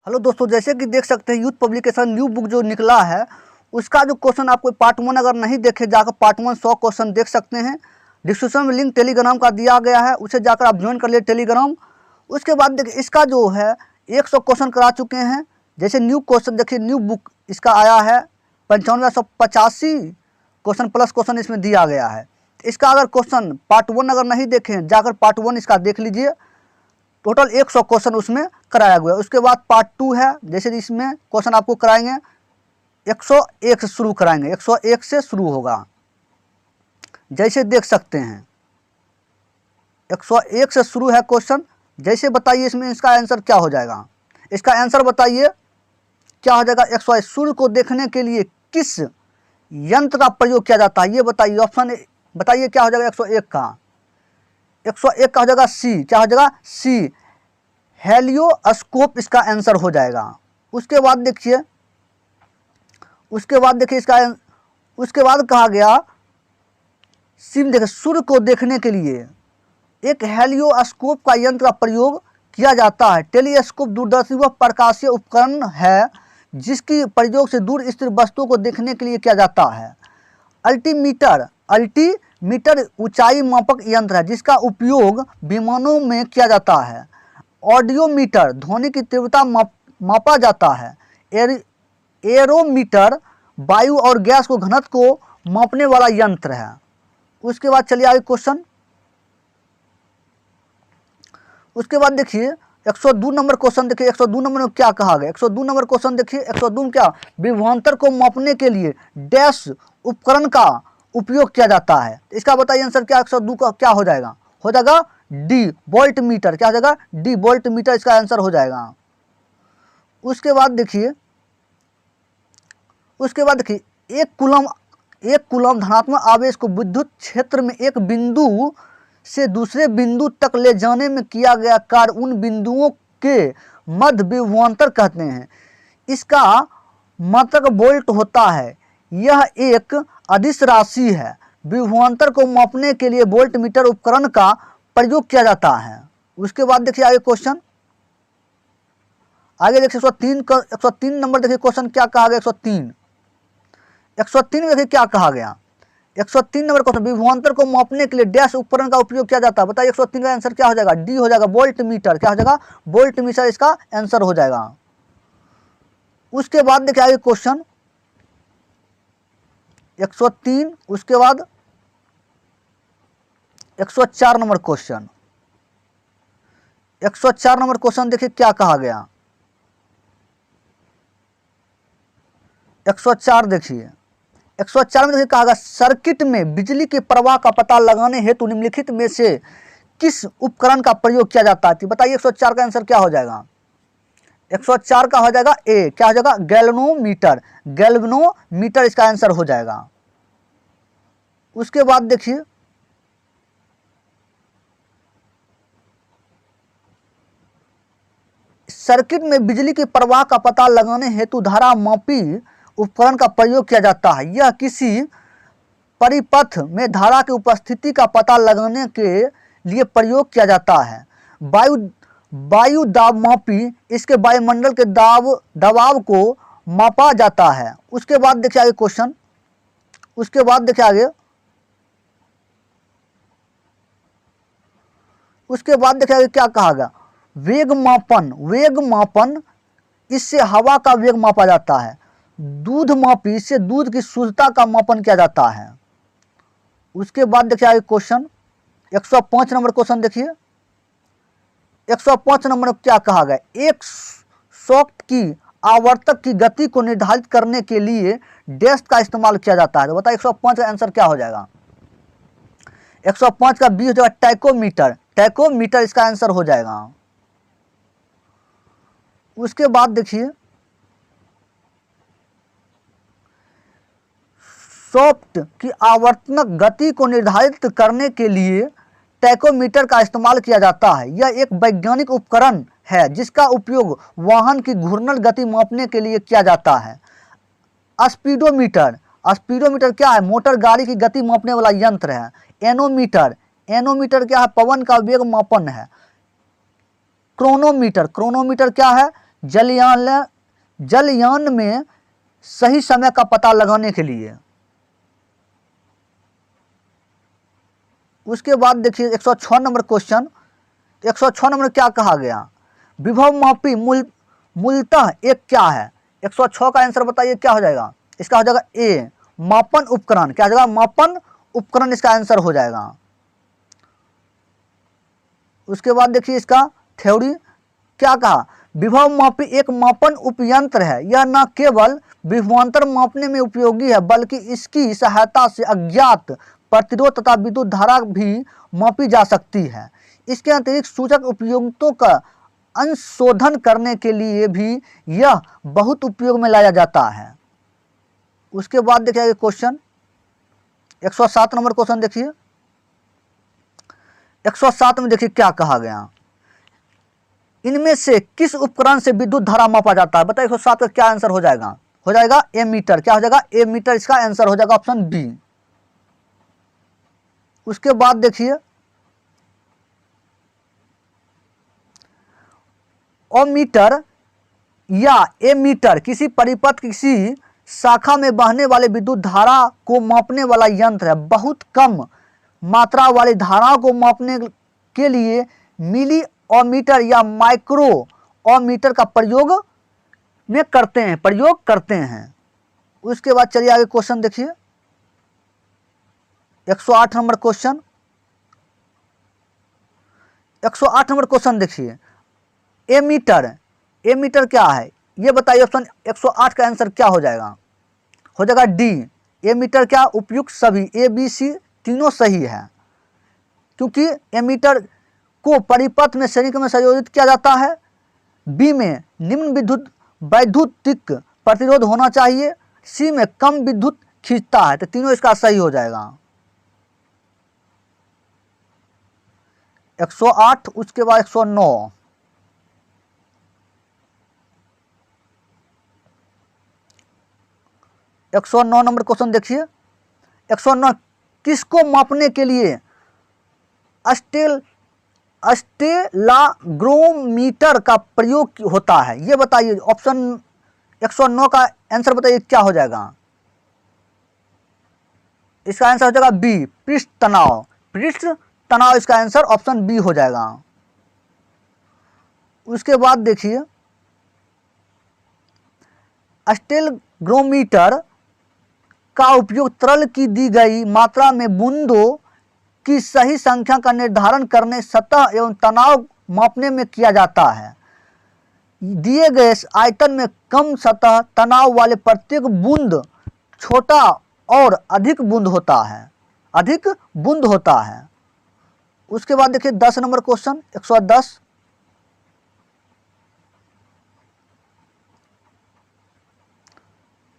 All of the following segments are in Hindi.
हेलो दोस्तों, जैसे कि देख सकते हैं यूथ पब्लिकेशन न्यू बुक जो निकला है उसका जो क्वेश्चन आपको पार्ट 1 अगर नहीं देखे जाकर पार्ट 1 100 क्वेश्चन देख सकते हैं। डिस्क्रिप्शन में लिंक टेलीग्राम का दिया गया है, उसे जाकर आप ज्वाइन कर लिए टेलीग्राम। उसके बाद देखिए इसका जो है 100 क्वेश्चन करा चुके हैं। जैसे न्यू क्वेश्चन देखिए न्यू बुक इसका आया है 9585 क्वेश्चन प्लस क्वेश्चन इसमें दिया गया है। इसका अगर क्वेश्चन पार्ट 1 अगर नहीं देखें जाकर पार्ट 1 इसका देख लीजिए। टोटल 100 क्वेश्चन उसमें कराया गया है। उसके बाद पार्ट 2 है, जैसे इसमें क्वेश्चन आपको कराएंगे 101 से शुरू कराएंगे, 101 से शुरू होगा। जैसे देख सकते हैं 101 से शुरू है क्वेश्चन। जैसे बताइए इसमें इसका आंसर क्या हो जाएगा, इसका आंसर बताइए क्या हो जाएगा। 101 सूर्य को देखने के लिए किस यंत्र का प्रयोग किया जाता है, ये बताइए। ऑप्शन बताइए क्या हो जाएगा 101 का। 101 का हो जाएगा सी, क्या हो जाएगा सी, हेलियोस्कोप इसका आंसर हो जाएगा। उसके बाद देखिए इसका उसके बाद कहा गया सी में देखिए सूर्य को देखने के लिए एक हेलियोस्कोप का यंत्र का प्रयोग किया जाता है। टेलीस्कोप दूरदर्शी व प्रकाशीय उपकरण है जिसकी प्रयोग से दूर स्थित वस्तुओं को देखने के लिए किया जाता है। अल्टीमीटर ऊंचाई मापक यंत्र है जिसका उपयोग विमानों में किया जाता है। ऑडियोमीटर ध्वनि की तीव्रता मापा जाता है। एरोमीटर वायु और गैस को घनत्व को मापने वाला यंत्र है। उसके बाद चलिए आगे क्वेश्चन। उसके बाद देखिए 102 नंबर क्वेश्चन देखिए 102 नंबर में क्या कहा गया। 102 नंबर क्वेश्चन देखिए 102 में क्या, विभवांतर को मापने के लिए डैश उपकरण का उपयोग किया जाता है। इसका बताइए आंसर क्या 102 का क्या हो जाएगा डी वोल्ट मीटर। क्या हो जाएगा डी वोल्ट मीटर इसका आंसर हो जाएगा। उसके बाद देखिए एक कूलम धनात्मक आवेश को विद्युत क्षेत्र में एक बिंदु से दूसरे बिंदु तक ले जाने में किया गया कार्य उन बिंदुओं के मध्य विभवांतर कहते हैं। इसका मात्रक वोल्ट होता है। यह एक अदिश राशि है। विभवांतर को मापने के लिए वोल्ट मीटर उपकरण का प्रयोग किया जाता है। उसके बाद देखिए आगे क्वेश्चन, आगे देखिए 103 नंबर देखिए क्वेश्चन क्या कहा गया। 103 में देखिए क्या कहा गया। 103 नंबर क्वेश्चन, विभवांतर को मापने के लिए डैश उपकरण का उपयोग किया जाता है। बताइए 103 का आंसर क्या हो जाएगा, डी हो जाएगा वोल्ट मीटर। क्या हो जाएगा वोल्ट मीटर इसका आंसर हो जाएगा। उसके बाद देखिए आगे क्वेश्चन 103, उसके बाद 104 नंबर क्वेश्चन। 104 नंबर क्वेश्चन देखिए क्या कहा गया। 104 देखिए 104 में देखिए कहा गया सर्किट में बिजली के प्रवाह का पता लगाने हेतु निम्नलिखित में से किस उपकरण का प्रयोग किया जाता है। बताइए 104 का आंसर क्या हो जाएगा। 104 का हो जाएगा ए, क्या हो जाएगा गैल्वेनोमीटर इसका आंसर हो जाएगा। उसके बाद देखिए सर्किट में बिजली के प्रवाह का पता लगाने हेतु धारा मापी उपकरण का प्रयोग किया जाता है। यह किसी परिपथ में धारा की उपस्थिति का पता लगाने के लिए प्रयोग किया जाता है। वायु दाब मापी इसके वायुमंडल के दबाव को मापा जाता है। उसके बाद देखिए आगे क्वेश्चन, उसके बाद देखिए आगे क्या कहा गया, वेग मापन इससे हवा का वेग मापा जाता है। दूध मापी इससे दूध की शुद्धता का मापन किया जाता है। उसके बाद देखिए आगे क्वेश्चन 105 नंबर क्वेश्चन देखिए 105 नंबर में क्या कहा गया, एक शॉक की आवर्तक की गति को निर्धारित करने के लिए डैश का इस्तेमाल किया जाता है। तो बताइए 105 का आंसर क्या हो जाएगा। 105 का बी हो जाएगा टैकोमीटर इसका आंसर हो जाएगा। उसके बाद देखिए सॉफ्ट की आवर्तक गति को निर्धारित करने के लिए टैकोमीटर का इस्तेमाल किया जाता है। यह एक वैज्ञानिक उपकरण है जिसका उपयोग वाहन की घूर्णन गति मापने के लिए किया जाता है। स्पीडोमीटर क्या है, मोटर गाड़ी की गति मापने वाला यंत्र है। एनोमीटर क्या है, पवन का वेग मापन है। क्रोनोमीटर क्या है, जलयान में सही समय का पता लगाने के लिए। उसके बाद देखिए 106 नंबर क्वेश्चन। 106 नंबर क्या कहा गया? विभव मापी मूलतः एक क्या है? 106 का आंसर बताइए क्या हो जाएगा? इसका हो जाएगा ए, मापन उपकरण। क्या हो जाएगा? मापन उपकरण इसका आंसर हो जाएगा। उसके बाद देखिए इसका थ्योरी क्या कहा? विभव मापी एक मापन उपयंत्र है। यह न केवल विभवांतर मापने में उपयोगी है बल्कि इसकी सहायता से अज्ञात प्रतिरोध तथा विद्युत धारा भी मापी जा सकती है। इसके अतिरिक्त सूचक उपयोगिताओं का अंशशोधन करने के लिए भी यह बहुत उपयोग में लाया जाता है। उसके बाद देखिए क्वेश्चन 107 नंबर क्वेश्चन देखिए। 107 में देखिए क्या कहा गया? इनमें से किस उपकरण से विद्युत धारा मापा जाता है? बताइए 107 का क्या आंसर हो जाएगा? हो जाएगा एमीटर। क्या हो जाएगा? एमीटर इसका आंसर हो जाएगा ऑप्शन बी। उसके बाद देखिए ओमीटर या एमीटर किसी परिपथ किसी शाखा में बहने वाले विद्युत धारा को मापने वाला यंत्र है। बहुत कम मात्रा वाली धाराओं को मापने के लिए मिली ओमीटर या माइक्रो ओमीटर का प्रयोग करते हैं। उसके बाद चलिए आगे क्वेश्चन देखिए 108 नंबर क्वेश्चन। 108 नंबर क्वेश्चन देखिए। एमीटर क्या है ये बताइए। ऑप्शन 108 का आंसर क्या हो जाएगा? हो जाएगा डी, एमीटर क्या? उपयुक्त सभी। ए बी सी तीनों सही है, क्योंकि एमीटर को परिपथ में श्रेणी में संयोजित किया जाता है। बी में निम्न वैद्युतिक प्रतिरोध होना चाहिए। सी में कम विद्युत खींचता है। तो तीनों इसका सही हो जाएगा। 108। उसके बाद 109। 109 नंबर क्वेश्चन देखिए। 109 किसको मापने के लिए स्टेलाग्रोमीटर का प्रयोग होता है? ये बताइए। ऑप्शन 109 का आंसर बताइए क्या हो जाएगा? इसका आंसर हो जाएगा बी, पृष्ठ तनाव। पृष्ठ तनाव इसका आंसर ऑप्शन बी हो जाएगा। उसके बाद देखिए स्टेलग्रोमीटर का उपयोग तरल की दी गई मात्रा में बूंदों की सही संख्या का निर्धारण करने, सतह एवं तनाव मापने में किया जाता है। दिए गए आयतन में कम सतह तनाव वाले प्रत्येक बूंद छोटा और अधिक बूंद होता है। उसके बाद देखिए 10 नंबर क्वेश्चन 110।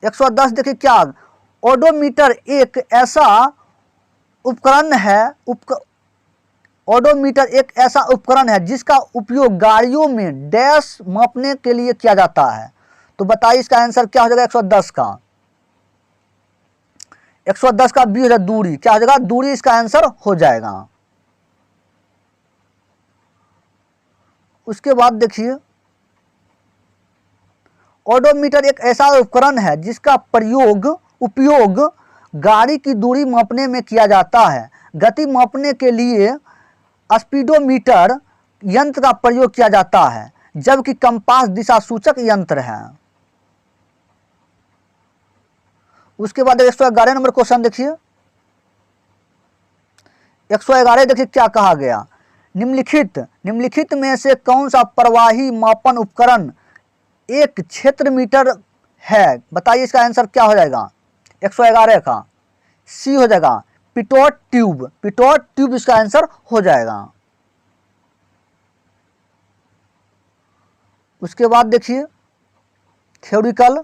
110 देखिए क्या? ओडोमीटर एक ऐसा उपकरण है जिसका उपयोग गाड़ियों में डैश मापने के लिए किया जाता है। तो बताइए इसका आंसर क्या हो जाएगा? 110 का 110 का बी हो जाएगा दूरी। क्या हो जाएगा? दूरी इसका आंसर हो जाएगा। उसके बाद देखिए ओडोमीटर एक ऐसा उपकरण है जिसका उपयोग गाड़ी की दूरी मापने में किया जाता है। गति मापने के लिए स्पीडोमीटर यंत्र का प्रयोग किया जाता है, जबकि कंपास दिशा सूचक यंत्र है। उसके बाद 111 नंबर क्वेश्चन देखिए। 111 देखिए क्या कहा गया? निम्नलिखित में से कौन सा प्रवाही मापन उपकरण एक क्षेत्र मीटर है? बताइए इसका आंसर क्या हो जाएगा? 111 का सी हो जाएगा, पिटोट ट्यूब इसका आंसर हो जाएगा। उसके बाद देखिए थ्योरिकल।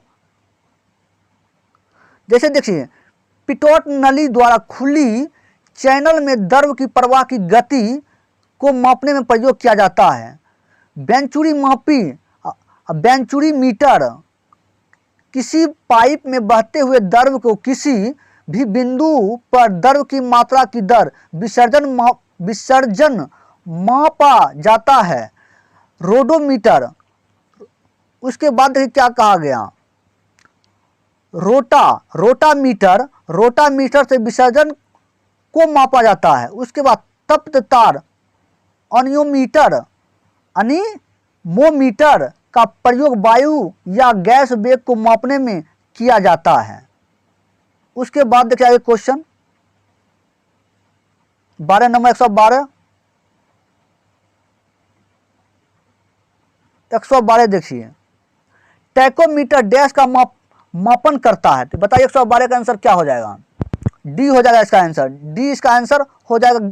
जैसे देखिए पिटोट नली द्वारा खुली चैनल में द्रव की प्रवाह की गति को मापने में प्रयोग किया जाता है। वेंचुरी मीटर किसी पाइप में बहते हुए द्रव को किसी भी बिंदु पर द्रव की मात्रा की दर विसर्जन मापा जाता है। रोडोमीटर उसके बाद देखिए क्या कहा गया, रोटामीटर से विसर्जन को मापा जाता है। उसके बाद तप्त तार अनिमोमीटर का प्रयोग वायु या गैस वेग को मापने में किया जाता है। उसके बाद देखिए आगे क्वेश्चन 12 नंबर 112 देखिए, टैकोमीटर डैश का मापन करता है। तो बताइए 112 का आंसर क्या हो जाएगा, डी हो जाएगा इसका आंसर। डी इसका आंसर हो जाएगा,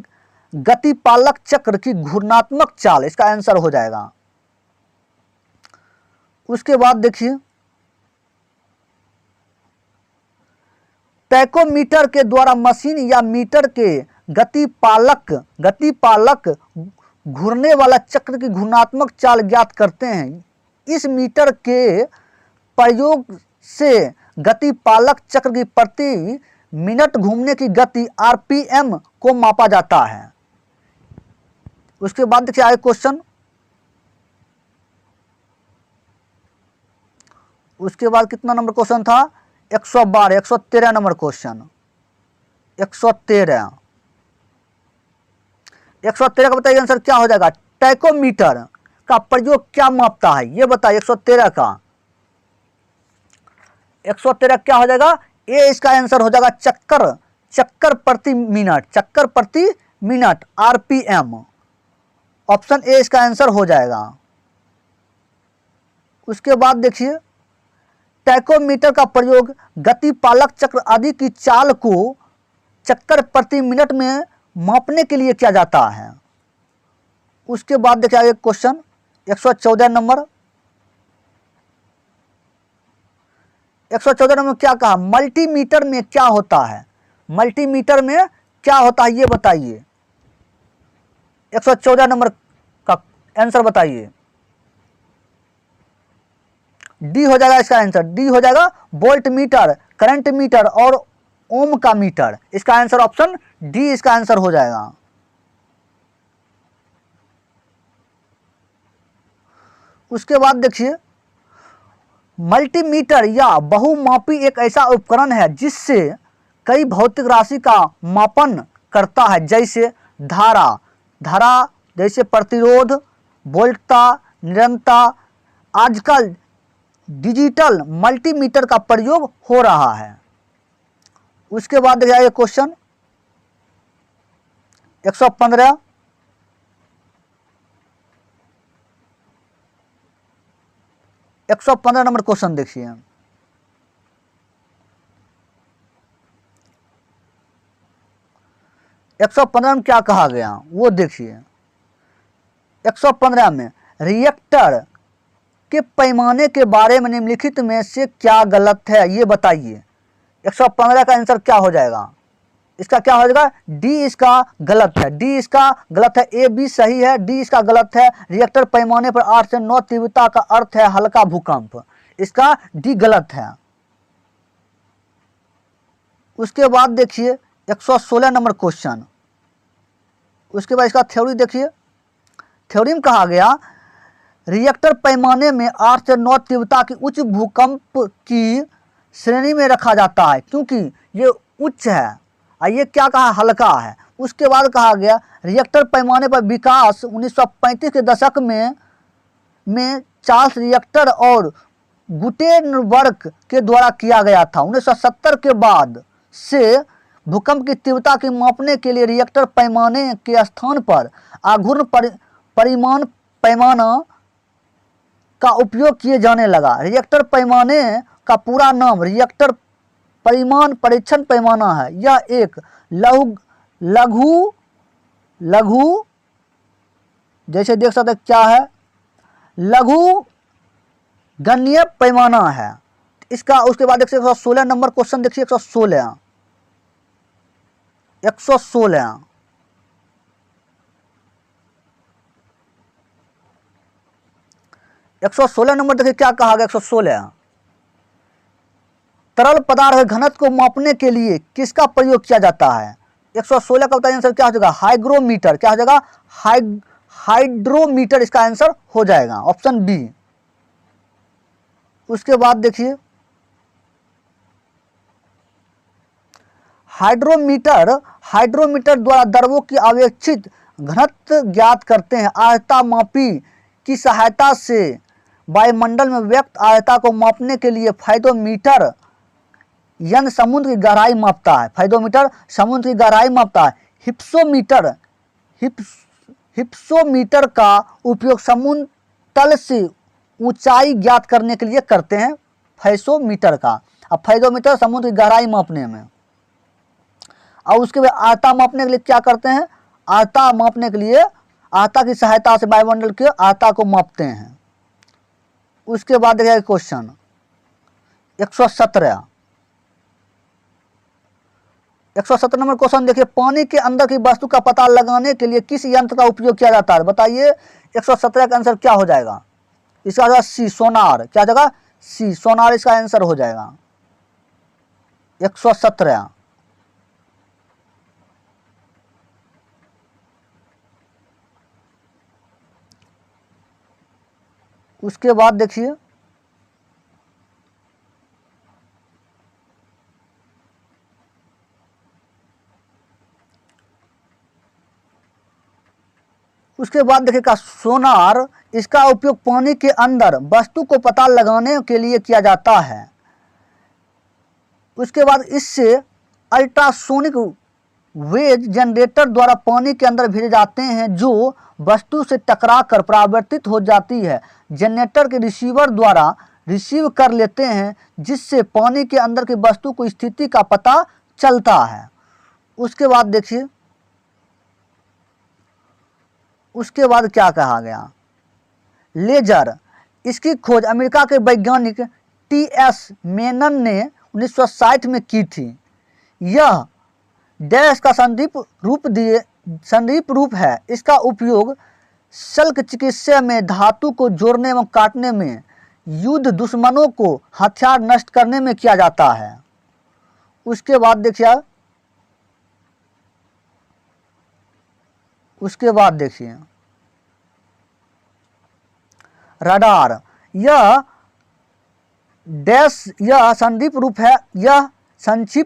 गतिपालक चक्र की घूर्णात्मक चाल इसका आंसर हो जाएगा। उसके बाद देखिए, टैकोमीटर के द्वारा मशीन या मीटर के गतिपालक घूरने वाला चक्र की घूर्णात्मक चाल ज्ञात करते हैं। इस मीटर के प्रयोग से गतिपालक चक्र की प्रति मिनट घूमने की गति आरपीएम को मापा जाता है। उसके बाद देखिए आगे क्वेश्चन, उसके बाद कितना नंबर क्वेश्चन था, 113 नंबर क्वेश्चन, 113 का बताइए आंसर क्या हो जाएगा। टैकोमीटर का प्रयोग क्या मापता है, ये बताइए 113 का। 113 क्या हो जाएगा, ए इसका आंसर हो जाएगा चक्कर प्रति मिनट आरपीएम। ऑप्शन ए इसका आंसर हो जाएगा। उसके बाद देखिए, टैकोमीटर का प्रयोग गतिपालक चक्र आदि की चाल को चक्कर प्रति मिनट में मापने के लिए किया जाता है। उसके बाद देखिए आगे क्वेश्चन 114 नंबर, 114 नंबर क्या कहा, मल्टीमीटर में क्या होता है, मल्टीमीटर में क्या होता है ये बताइए। 114 नंबर का आंसर बताइए। डी हो जाएगा इसका आंसर, डी हो जाएगा वोल्ट मीटर, करंट मीटर और ओम का मीटर। इसका आंसर ऑप्शन डी इसका आंसर हो जाएगा। उसके बाद देखिए, मल्टीमीटर या बहुमापी एक ऐसा उपकरण है जिससे कई भौतिक राशि का मापन करता है, जैसे धारा जैसे प्रतिरोध, वोल्टता, निरंतरता। आजकल डिजिटल मल्टीमीटर का प्रयोग हो रहा है। उसके बाद देखिए क्वेश्चन 115, 115 नंबर क्वेश्चन देखिए। एक 115 में क्या कहा गया वो देखिए। 115 में रिएक्टर के पैमाने के बारे में निम्नलिखित में से क्या गलत है ये बताइए। 115 का आंसर क्या हो जाएगा, इसका क्या हो जाएगा, डी इसका गलत है, डी इसका गलत है। ए बी सही है, डी इसका गलत है। रिएक्टर पैमाने पर 8 से 9 तीव्रता का अर्थ है हल्का भूकंप, इसका डी गलत है। उसके बाद देखिए 116 नंबर क्वेश्चन, उसके बाद इसका थ्योरी देखिए। थ्योरी में कहा गया रिएक्टर पैमाने में 8 से 9 तीव्रता की उच्च भूकंप की श्रेणी में रखा जाता है क्योंकि ये उच्च है और ये क्या कहा हल्का है। उसके बाद कहा गया रिएक्टर पैमाने पर विकास 1935 के दशक में चार्ल्स रिएक्टर और गुटेनबर्ग के द्वारा किया गया था। 1970 के बाद से भूकंप की तीव्रता की मापने के लिए रिएक्टर पैमाने के स्थान पर आघूर्ण पैमाना का उपयोग किए जाने लगा। रिएक्टर पैमाने का पूरा नाम रिएक्टर परिमाण परीक्षण पैमाना है। यह एक लघु जैसे देख सकते क्या है, लघु गणनीय पैमाना है इसका। उसके बाद देखिए 116 नंबर क्वेश्चन देखिए। 116 116 नंबर देखिए क्या कहा गया। 116 तरल पदार्थ घनत्व को मापने के लिए किसका प्रयोग किया जाता है। 116 का बताइए आंसर क्या हो जाएगा, हाइग्रोमीटर। क्या हो जाएगा, हाइड्रोमीटर इसका आंसर हो जाएगा, ऑप्शन बी। उसके बाद देखिए हाइड्रोमीटर द्वारा द्रवों की आवेक्षित घनत्व ज्ञात करते हैं। आर्द्रता मापी की सहायता से वायुमंडल में व्यक्त आर्द्रता को मापने के लिए फाइडोमीटर यंत्र समुद्र की गहराई मापता है। फाइडोमीटर समुद्र की गहराई मापता है। हिप्सोमीटर का उपयोग समुद्र तल से ऊंचाई ज्ञात करने के लिए करते हैं। फैसोमीटर का, अब फाइडोमीटर समुद्र की गहराई मापने में, और उसके बाद आर्द्रता मापने के लिए क्या करते हैं, आर्द्रता मापने के लिए आर्द्रता की सहायता से वायुमंडल की आर्द्रता को मापते हैं। उसके बाद देखिए क्वेश्चन 117 नंबर क्वेश्चन देखिए, पानी के अंदर की वस्तु का पता लगाने के लिए किस यंत्र का उपयोग किया जाता है? बताइए 117 का आंसर क्या हो जाएगा? इसका हो जाएगा सी, सोनार। क्या जगह? सी, सोनार इसका आंसर हो जाएगा 117। उसके बाद देखिए का सोनार, इसका उपयोग पानी के अंदर वस्तु को पता लगाने के लिए किया जाता है। उसके बाद इससे अल्ट्रासोनिक वेव जनरेटर द्वारा पानी के अंदर भेजे जाते हैं जो वस्तु से टकरा कर परावर्तित हो जाती है। जनरेटर के रिसीवर द्वारा रिसीव कर लेते हैं जिससे पानी के अंदर की वस्तु की स्थिति का पता चलता है। उसके बाद देखिए उसके बाद क्या कहा गया, लेजर, इसकी खोज अमेरिका के वैज्ञानिक टी.एस. मेनन ने 1960 में की थी। यह डैश का संदीप रूप है। इसका उपयोग शल्य चिकित्सा में धातु को जोड़ने एवं काटने में, युद्ध दुश्मनों को हथियार नष्ट करने में किया जाता है। उसके बाद देखिए रडार, यह डैश, यह संक्षिप्त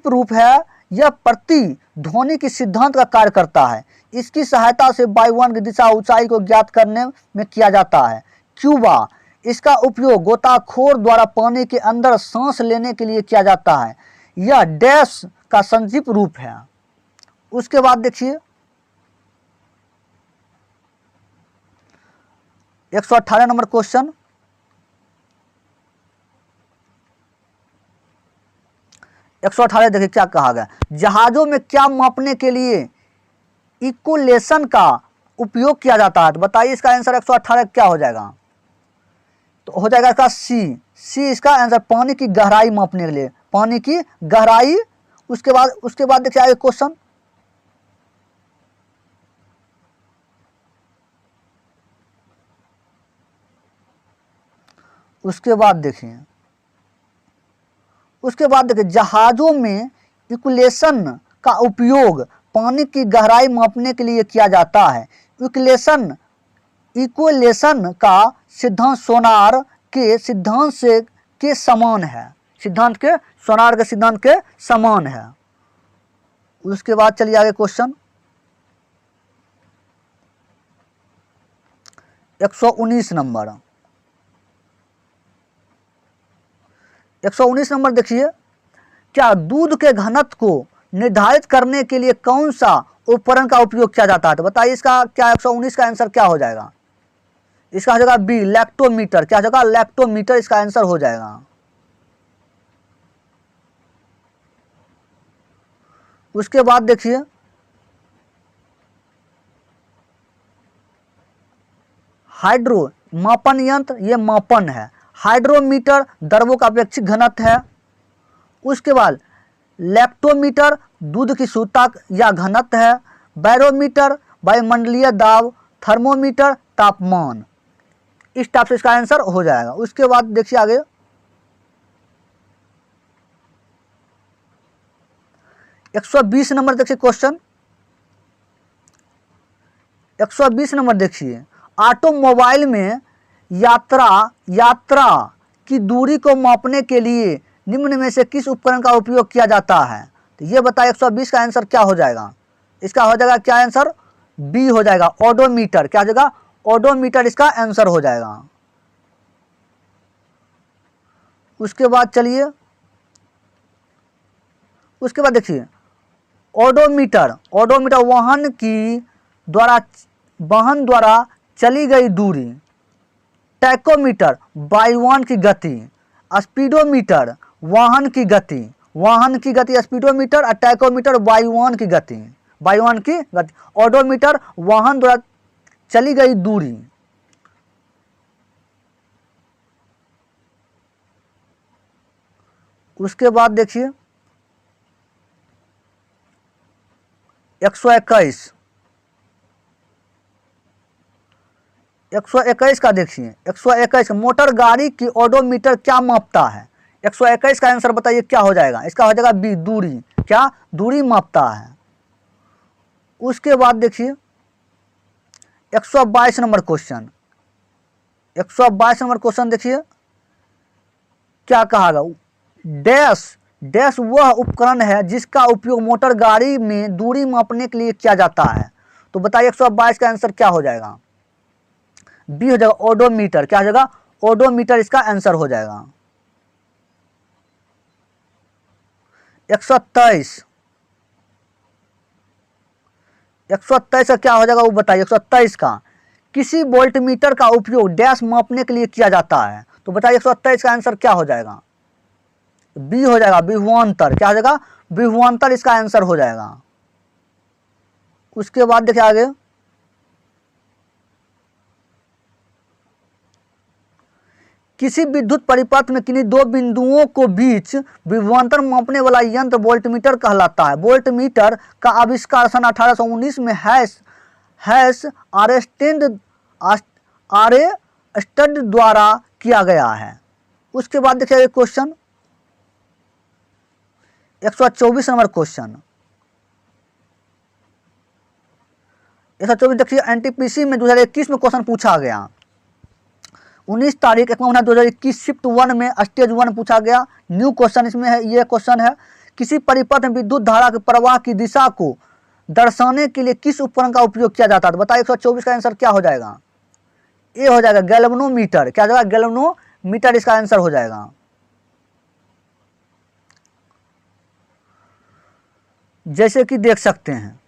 रूप है। यह प्रतिध्वनि की सिद्धांत का कार्य करता है। इसकी सहायता से वायुयान की दिशा ऊंचाई को ज्ञात करने में किया जाता है। क्यूबा, इसका उपयोग गोताखोर द्वारा पानी के अंदर सांस लेने के लिए किया जाता है। यह डैश का संक्षिप्त रूप है। उसके बाद देखिए 118 नंबर क्वेश्चन, 118 देखिए क्या कहा गया, जहाजों में क्या मापने के लिए इक्वेलेशन का उपयोग किया जाता है? तो बताइए इसका आंसर 118 क्या हो जाएगा? तो हो जाएगा इसका सी इसका आंसर, पानी की गहराई मापने के लिए, पानी की गहराई। उसके बाद देखिए आगे क्वेश्चन, उसके बाद देखिए जहाजों में इक्वेलेशन का उपयोग पानी की गहराई मापने के लिए किया जाता है। इक्वेलेशन का सिद्धांत सोनार के सिद्धांत के समान है। सोनार के सिद्धांत के समान है। उसके बाद चलिए आगे क्वेश्चन 119 नंबर। 119 नंबर देखिए, क्या दूध के घनत्व को निर्धारित करने के लिए कौन सा उपकरण का उपयोग किया जाता है? तो बताइए इसका क्या 119 का आंसर क्या हो जाएगा? इसका हो जाएगा बी, लैक्टोमीटर। क्या होगा? लैक्टोमीटर इसका आंसर हो जाएगा। उसके बाद देखिए हाइड्रो मापन यंत्र, ये मापन है। हाइड्रोमीटर द्रवों का अपेक्षित घनत्व है। उसके बाद लैक्टोमीटर दूध की शुद्धता या घनत्व है। बैरोमीटर वायुमंडलीय दाब। थर्मोमीटर तापमान। इस टाइप से इसका आंसर हो जाएगा। उसके बाद देखिए आगे 120 नंबर देखिए क्वेश्चन 120 नंबर देखिए, ऑटोमोबाइल में यात्रा की दूरी को मापने के लिए निम्न में से किस उपकरण का उपयोग किया जाता है? तो ये बताइए 120 का आंसर क्या हो जाएगा? इसका हो जाएगा क्या आंसर? बी हो जाएगा, ओडोमीटर। क्या हो जाएगा? ओडोमीटर इसका आंसर हो जाएगा। उसके बाद चलिए, उसके बाद देखिए, ओडोमीटर, ओडोमीटर वाहन द्वारा चली गई दूरी। टैकोमीटर वायुयान की गति। स्पीडोमीटर वाहन की गति स्पीडोमीटर, और टैकोमीटर वायुयान की गति। ओडोमीटर वाहन द्वारा चली गई दूरी। उसके बाद देखिए 121 का देखिए, 121 मोटर गाड़ी की ओडोमीटर क्या मापता है? 121 का आंसर बताइए क्या हो जाएगा? इसका हो जाएगा बी, दूरी। क्या? दूरी मापता है। उसके बाद देखिए 122 नंबर क्वेश्चन, 122 नंबर क्वेश्चन देखिए क्या कहा गया? डैश वह उपकरण है जिसका उपयोग मोटर गाड़ी में दूरी मापने के लिए किया जाता है। तो बताइए 122 का आंसर क्या हो जाएगा? बी हो जाएगा, ओडोमीटर। क्या हो जाएगा? ओडोमीटर इसका आंसर हो जाएगा। 123 का क्या हो जाएगा वो बताइए? 123 का, किसी वोल्टमीटर का उपयोग डैश मापने के लिए किया जाता है। तो बताइए 123 का आंसर क्या हो जाएगा? बी हो जाएगा, विभवांतर। क्या हो जाएगा? विभवांतर इसका आंसर हो जाएगा। उसके बाद देखिए आगे, किसी विद्युत परिपथ में किन्हीं दो बिंदुओं को बीच विभवांतर मापने वाला यंत्र वोल्टमीटर कहलाता है। वोल्टमीटर का आविष्कार सन 1819 में हैस आरेस्टड द्वारा किया गया है। उसके बाद देखिए क्वेश्चन 124 नंबर क्वेश्चन, 124 देखिए, एनटीपीसी में 2021 में क्वेश्चन पूछा गया। 19 तारीख 1 महीना 2021 शिफ्ट 1 में स्टेज 1 पूछा गया। न्यू क्वेश्चन इसमें है, ये क्वेश्चन है, किसी परिपथ में विद्युत धारा के प्रवाह की दिशा को दर्शाने के लिए किस उपकरण का उपयोग किया जाता है? तो बताइए 124 का आंसर क्या हो जाएगा? ए हो जाएगा, गैल्वेनोमीटर। क्या हो जाएगा? गैल्वेनोमीटर इसका आंसर हो जाएगा। जैसे कि देख सकते हैं,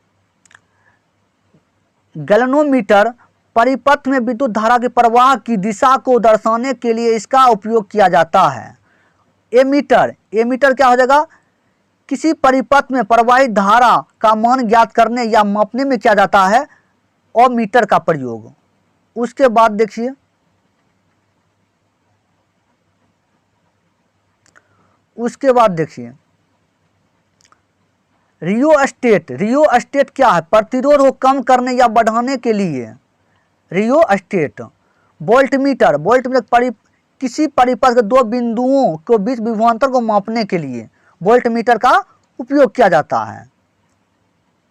गैल्वेनोमीटर परिपथ में विद्युत धारा के प्रवाह की दिशा को दर्शाने के लिए इसका उपयोग किया जाता है। एमीटर क्या हो जाएगा? किसी परिपथ में प्रवाहित धारा का मान ज्ञात करने या मापने में किया जाता है ओमीटर का प्रयोग। उसके बाद देखिए रियोस्टेट क्या है? प्रतिरोध को कम करने या बढ़ाने के लिए रियोस्टेट। वोल्टमीटर किसी परिपथ के दो बिंदुओं के बीच विभवांतर को मापने के लिए वोल्टमीटर का उपयोग किया जाता है।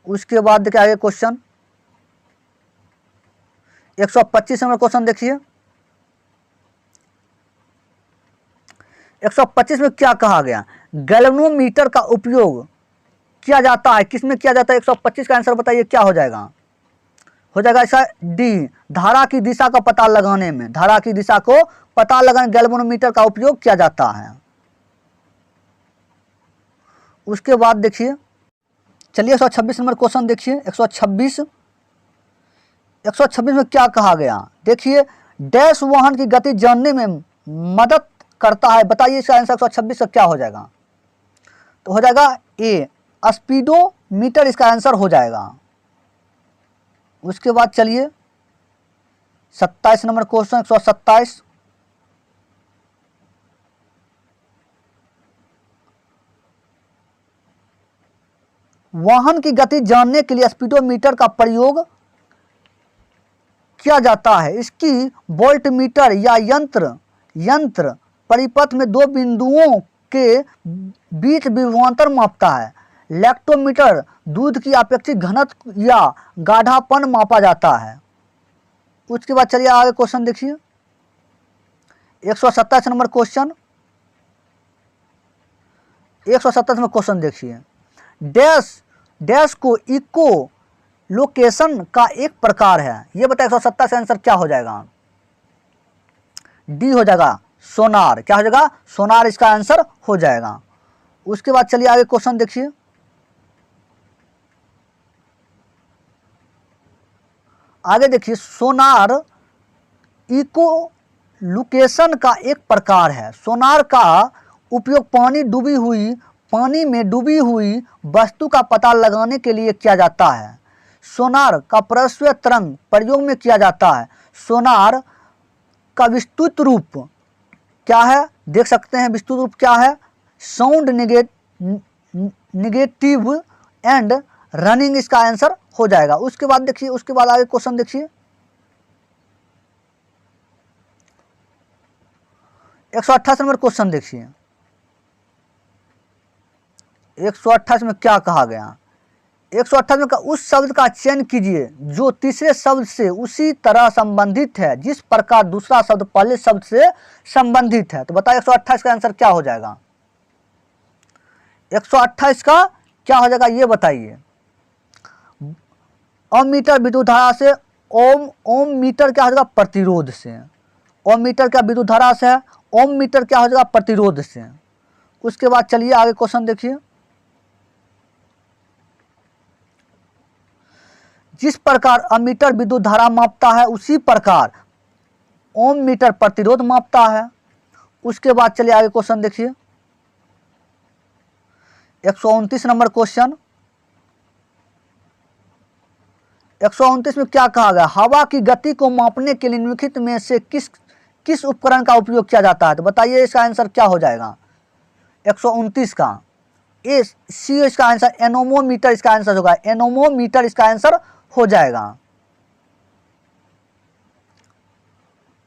उसके बाद देखिए आगे क्वेश्चन 125 नंबर क्वेश्चन देखिए, 125 में क्या कहा गया? गैल्वेनोमीटर का उपयोग किया जाता है, किसमें किया जाता है? 125 का आंसर बताइए क्या हो जाएगा? हो जाएगा इसका डी, धारा की दिशा का पता लगाने में। धारा की दिशा को पता लगाने गैल्वेनोमीटर का उपयोग किया जाता है। उसके बाद देखिए, चलिए 126 नंबर क्वेश्चन देखिए, 126 में क्या कहा गया? देखिए, डैश वाहन की गति जानने में मदद करता है। बताइए इसका आंसर 126 का क्या हो जाएगा? तो हो जाएगा ए, स्पीडोमीटर इसका आंसर हो जाएगा। उसके बाद चलिए 27 नंबर क्वेश्चन, 127, वाहन की गति जानने के लिए स्पीडोमीटर का प्रयोग किया जाता है। इसकी वोल्टमीटर या यंत्र परिपथ में दो बिंदुओं के बीच विभवांतर मापता है। लैक्टोमीटर दूध की अपेक्षित घनत्व या गाढ़ापन मापा जाता है। उसके बाद चलिए आगे क्वेश्चन देखिए 127 नंबर क्वेश्चन, 127 में क्वेश्चन देखिए, डैश डैश को इको लोकेशन का एक प्रकार है। ये बताए 127 का आंसर क्या हो जाएगा? डी हो जाएगा सोनार। क्या हो जाएगा? सोनार इसका आंसर हो जाएगा। उसके बाद चलिए आगे क्वेश्चन देखिए, आगे देखिए, सोनार इको लोकेशन का एक प्रकार है। सोनार का उपयोग पानी में डूबी हुई वस्तु का पता लगाने के लिए किया जाता है। सोनार का परस्पर तरंग प्रयोग में किया जाता है। सोनार का विस्तृत रूप क्या है? देख सकते हैं विस्तृत रूप क्या है? साउंड निगेटिव एंड रनिंग इसका आंसर हो जाएगा। उसके बाद देखिए, उसके बाद आगे क्वेश्चन देखिए, 128 नंबर क्वेश्चन देखिए, 128 में क्या कहा गया? 128 में उस शब्द का चयन कीजिए जो तीसरे शब्द से उसी तरह संबंधित है जिस प्रकार दूसरा शब्द पहले शब्द से संबंधित है। तो बताइए 128 का आंसर क्या हो जाएगा? 128 का क्या हो जाएगा ये बताइए। ओम मीटर विद्युत धारा से, ओम मीटर क्या हो जाएगा? प्रतिरोध से। ओम मीटर क्या विद्युत धारा से है? ओम मीटर क्या हो जाएगा? प्रतिरोध से। उसके बाद चलिए आगे क्वेश्चन देखिए, जिस प्रकार अमीटर विद्युत धारा मापता है उसी प्रकार ओम मीटर प्रतिरोध मापता है। उसके बाद चलिए आगे क्वेश्चन देखिए, 129 नंबर क्वेश्चन, 129 में क्या कहा गया? हवा की गति को मापने के लिए निम्नलिखित में से किस उपकरण का उपयोग किया जाता है? तो बताइए इसका आंसर क्या हो जाएगा 129 का? ए सी इसका आंसर एनोमोमीटर इसका आंसर होगा। एनोमोमीटर इसका आंसर हो जाएगा।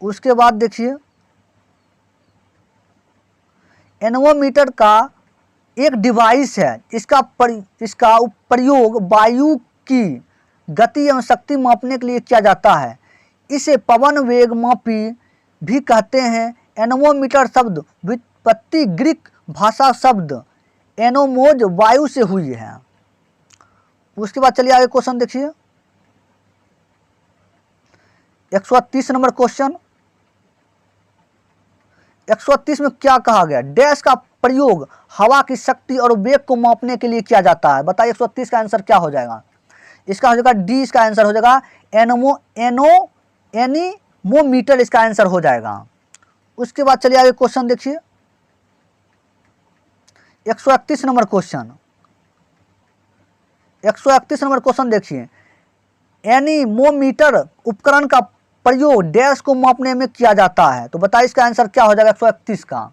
उसके बाद देखिए, एनोमोमीटर का एक डिवाइस है, इसका प्रयोग वायु की गति एवं शक्ति मापने के लिए किया जाता है। इसे पवन वेग मापी भी कहते हैं। एनोमोमीटर शब्द व्युत्पत्ति ग्रीक भाषा शब्द एनोमोज वायु से हुई है। उसके बाद चलिए आगे क्वेश्चन देखिए, 130 नंबर क्वेश्चन, 130 में क्या कहा गया? डैश का प्रयोग हवा की शक्ति और वेग को मापने के लिए किया जाता है। बताइए 130 का आंसर क्या हो जाएगा? इसका हो जाएगा डी, इसका आंसर हो जाएगा एनीमोमीटर इसका आंसर हो जाएगा। उसके बाद चलिए आगे क्वेश्चन देखिए, 131 नंबर क्वेश्चन, 131 नंबर क्वेश्चन देखिए, एनीमोमीटर उपकरण का प्रयोग डैश को मापने में किया जाता है। तो बताइए इसका आंसर क्या हो जाएगा 131 का?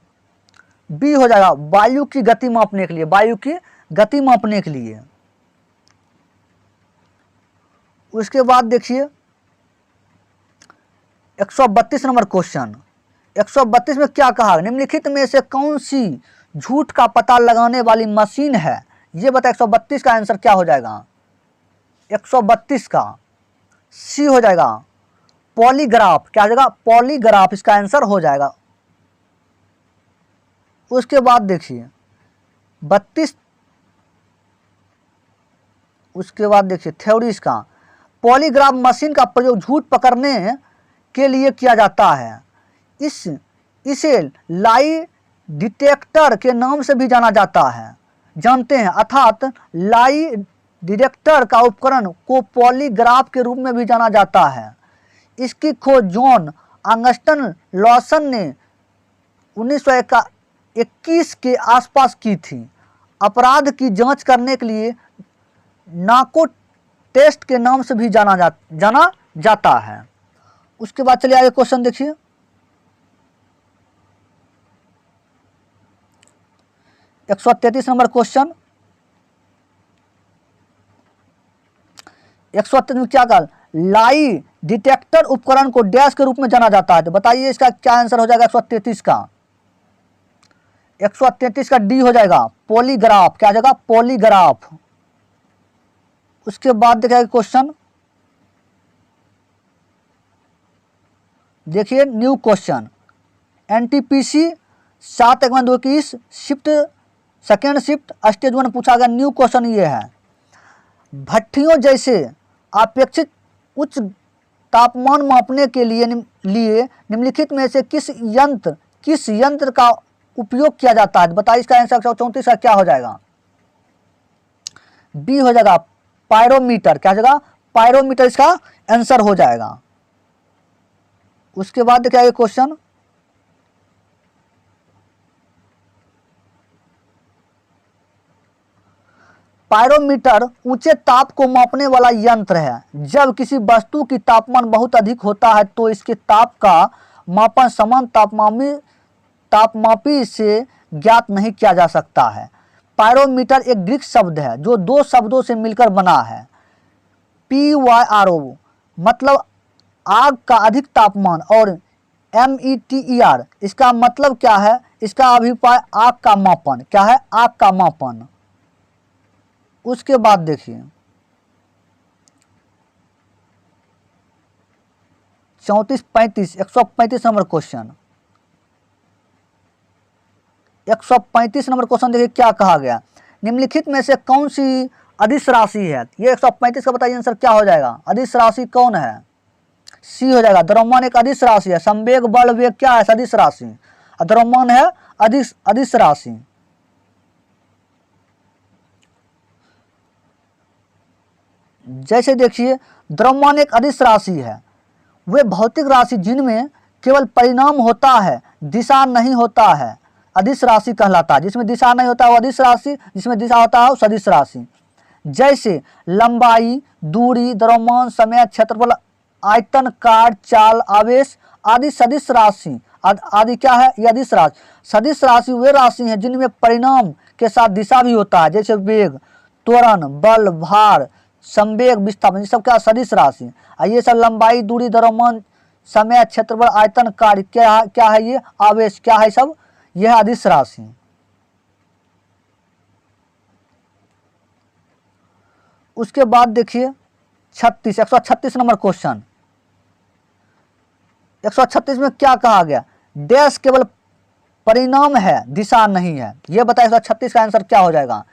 बी हो जाएगा, वायु की गति मापने के लिए। वायु की गति मापने के लिए। उसके बाद देखिए 132 नंबर क्वेश्चन, 132 में क्या कहा? निम्नलिखित में से कौन सी झूठ का पता लगाने वाली मशीन है? ये बताए 132 का आंसर क्या हो जाएगा? 132 का सी हो जाएगा पॉलीग्राफ। क्या हो जाएगा? पॉलीग्राफ इसका आंसर हो जाएगा। उसके बाद देखिए 32, उसके बाद देखिए थ्योरी इसका, पॉलीग्राफ मशीन का प्रयोग झूठ पकड़ने के लिए किया जाता है। इसे लाई डिटेक्टर के नाम से भी जाना जाता है, जानते हैं, अर्थात लाई डिटेक्टर का उपकरण को पॉलीग्राफ के रूप में भी जाना जाता है। इसकी खोज जॉन ऑगस्टन लॉसन ने 1921 के आसपास की थी। अपराध की जांच करने के लिए नार्को टेस्ट के नाम से भी जाना जाता है। उसके बाद चलिए आगे क्वेश्चन देखिए, 133 नंबर क्वेश्चन, 133 में क्या कहा? लाई डिटेक्टर उपकरण को डैश के रूप में जाना जाता है। तो बताइए इसका क्या आंसर हो जाएगा 133 का? 133 का डी हो जाएगा पॉलीग्राफ। क्या हो जाएगा? पॉलीग्राफ। उसके बाद देखिए क्वेश्चन देखिए, new question, NTPC 7/2 shift second shift stage 1 पूछा गया। न्यू क्वेश्चन ये है, भट्टियों जैसे अपेक्षित उच्च तापमान मापने के लिए निम्नलिखित में से किस यंत्र का उपयोग किया जाता है? बताइए इसका आंसर 134 का क्या हो जाएगा? बी हो जाएगा पायरोमीटर। क्या हो जाएगा? पायरोमीटर इसका आंसर हो जाएगा। उसके बाद देखिए क्वेश्चन, पायरोमीटर ऊंचे ताप को मापने वाला यंत्र है। जब किसी वस्तु की तापमान बहुत अधिक होता है तो इसके ताप का मापन समान तापमापी से ज्ञात नहीं किया जा सकता है। पायरोमीटर एक ग्रीक शब्द है जो दो शब्दों से मिलकर बना है। PYRO मतलब आग का अधिक तापमान और METER इसका मतलब क्या है? इसका अभिप्राय आग का मापन। क्या है? आग का मापन। उसके बाद देखिए 135 नंबर क्वेश्चन। 135 नंबर क्वेश्चन देखिए क्या कहा गया, निम्नलिखित में से कौन सी अदिश राशि है? ये 135 का बताइए आंसर क्या हो जाएगा? अदिश राशि कौन है? सी हो जाएगा। द्रव्यमान एक अदिश राशि है। संवेग बल वेग क्या है? सदिश राशि। द्रव्यमान है अदिश राशि। जैसे देखिए द्रव्यमान एक अदिश राशि है। वे भौतिक राशि जिनमें केवल परिणाम होता है, दिशा नहीं होता है, अदिश राशि कहलाता है। जिसमें दिशा नहीं होता है वो अदिश राशि, जिसमें दिशा होता है वो सदिश राशि। जैसे लंबाई, दूरी, द्रव्यमान, समय, क्षेत्रफल, आयतन, कार्य, चाल, आवेश आदि सदिश राशि आदि क्या है? ये अदिश राशि। सदिश राशि वे राशि हैं जिनमें परिणाम के साथ दिशा भी होता है, जैसे वेग, त्वरण, बल, भार, संवेग, विस्थापन, ये सब क्या? सदिश राशि। ये सब लंबाई, दूरी, द्रव्यमान, समय, क्षेत्रफल, आयतन, कार्य क्या है? ये आवेश क्या है? सब यह अदिश राशि। उसके बाद देखिए 136 नंबर क्वेश्चन। 136 में क्या कहा गया? डैश केवल परिणाम है, दिशा नहीं है। यह बताइए 136 का आंसर क्या हो जाएगा?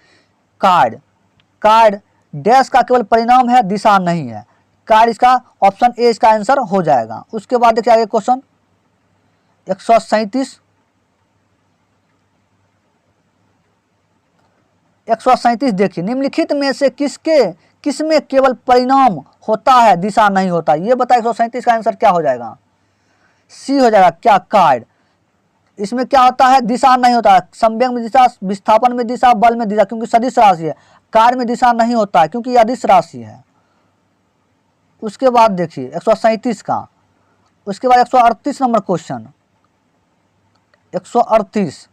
कार्ड डैश का केवल परिणाम है, दिशा नहीं है। कार्ड इसका ऑप्शन ए इसका आंसर हो जाएगा। उसके बाद देखिए आगे क्वेश्चन 137 देखिए, निम्नलिखित में से किसमें केवल परिणाम होता है, दिशा नहीं होता? ये बताइए 137 का आंसर क्या हो जाएगा? सी हो जाएगा। क्या? कार्ड। इसमें क्या होता है? दिशा नहीं होता है। संवेग में दिशा, विस्थापन में दिशा, बल में दिशा, क्योंकि सदिश राशि है। कार्य में दिशा नहीं होता है क्योंकि यह अदिश राशि है। उसके बाद देखिए 137 का। उसके बाद 138 नंबर क्वेश्चन। 138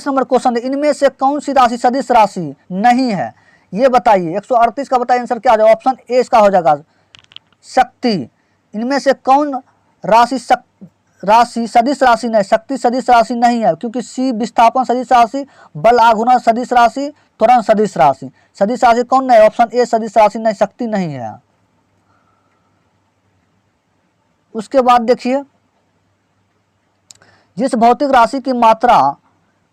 नंबर क्वेश्चन, इनमें से कौन सी राशि सदिश राशि नहीं है? ये बताइए 138 का बताइए आंसर क्या हो जाएगा? ऑप्शन ए इसका हो जाएगा शक्ति। इनमें से कौन राशि सदिश राशि नहीं? शक्ति सदिश राशि नहीं है क्योंकि सी विस्थापन सदिश राशि, बल आघूर्ण सदिश राशि, त्वरण सदिश राशि। सदिश राशि कौन नहीं? ऑप्शन ए सदिश राशि नहीं, शक्ति नहीं है। उसके बाद देखिए जिस भौतिक राशि की मात्रा,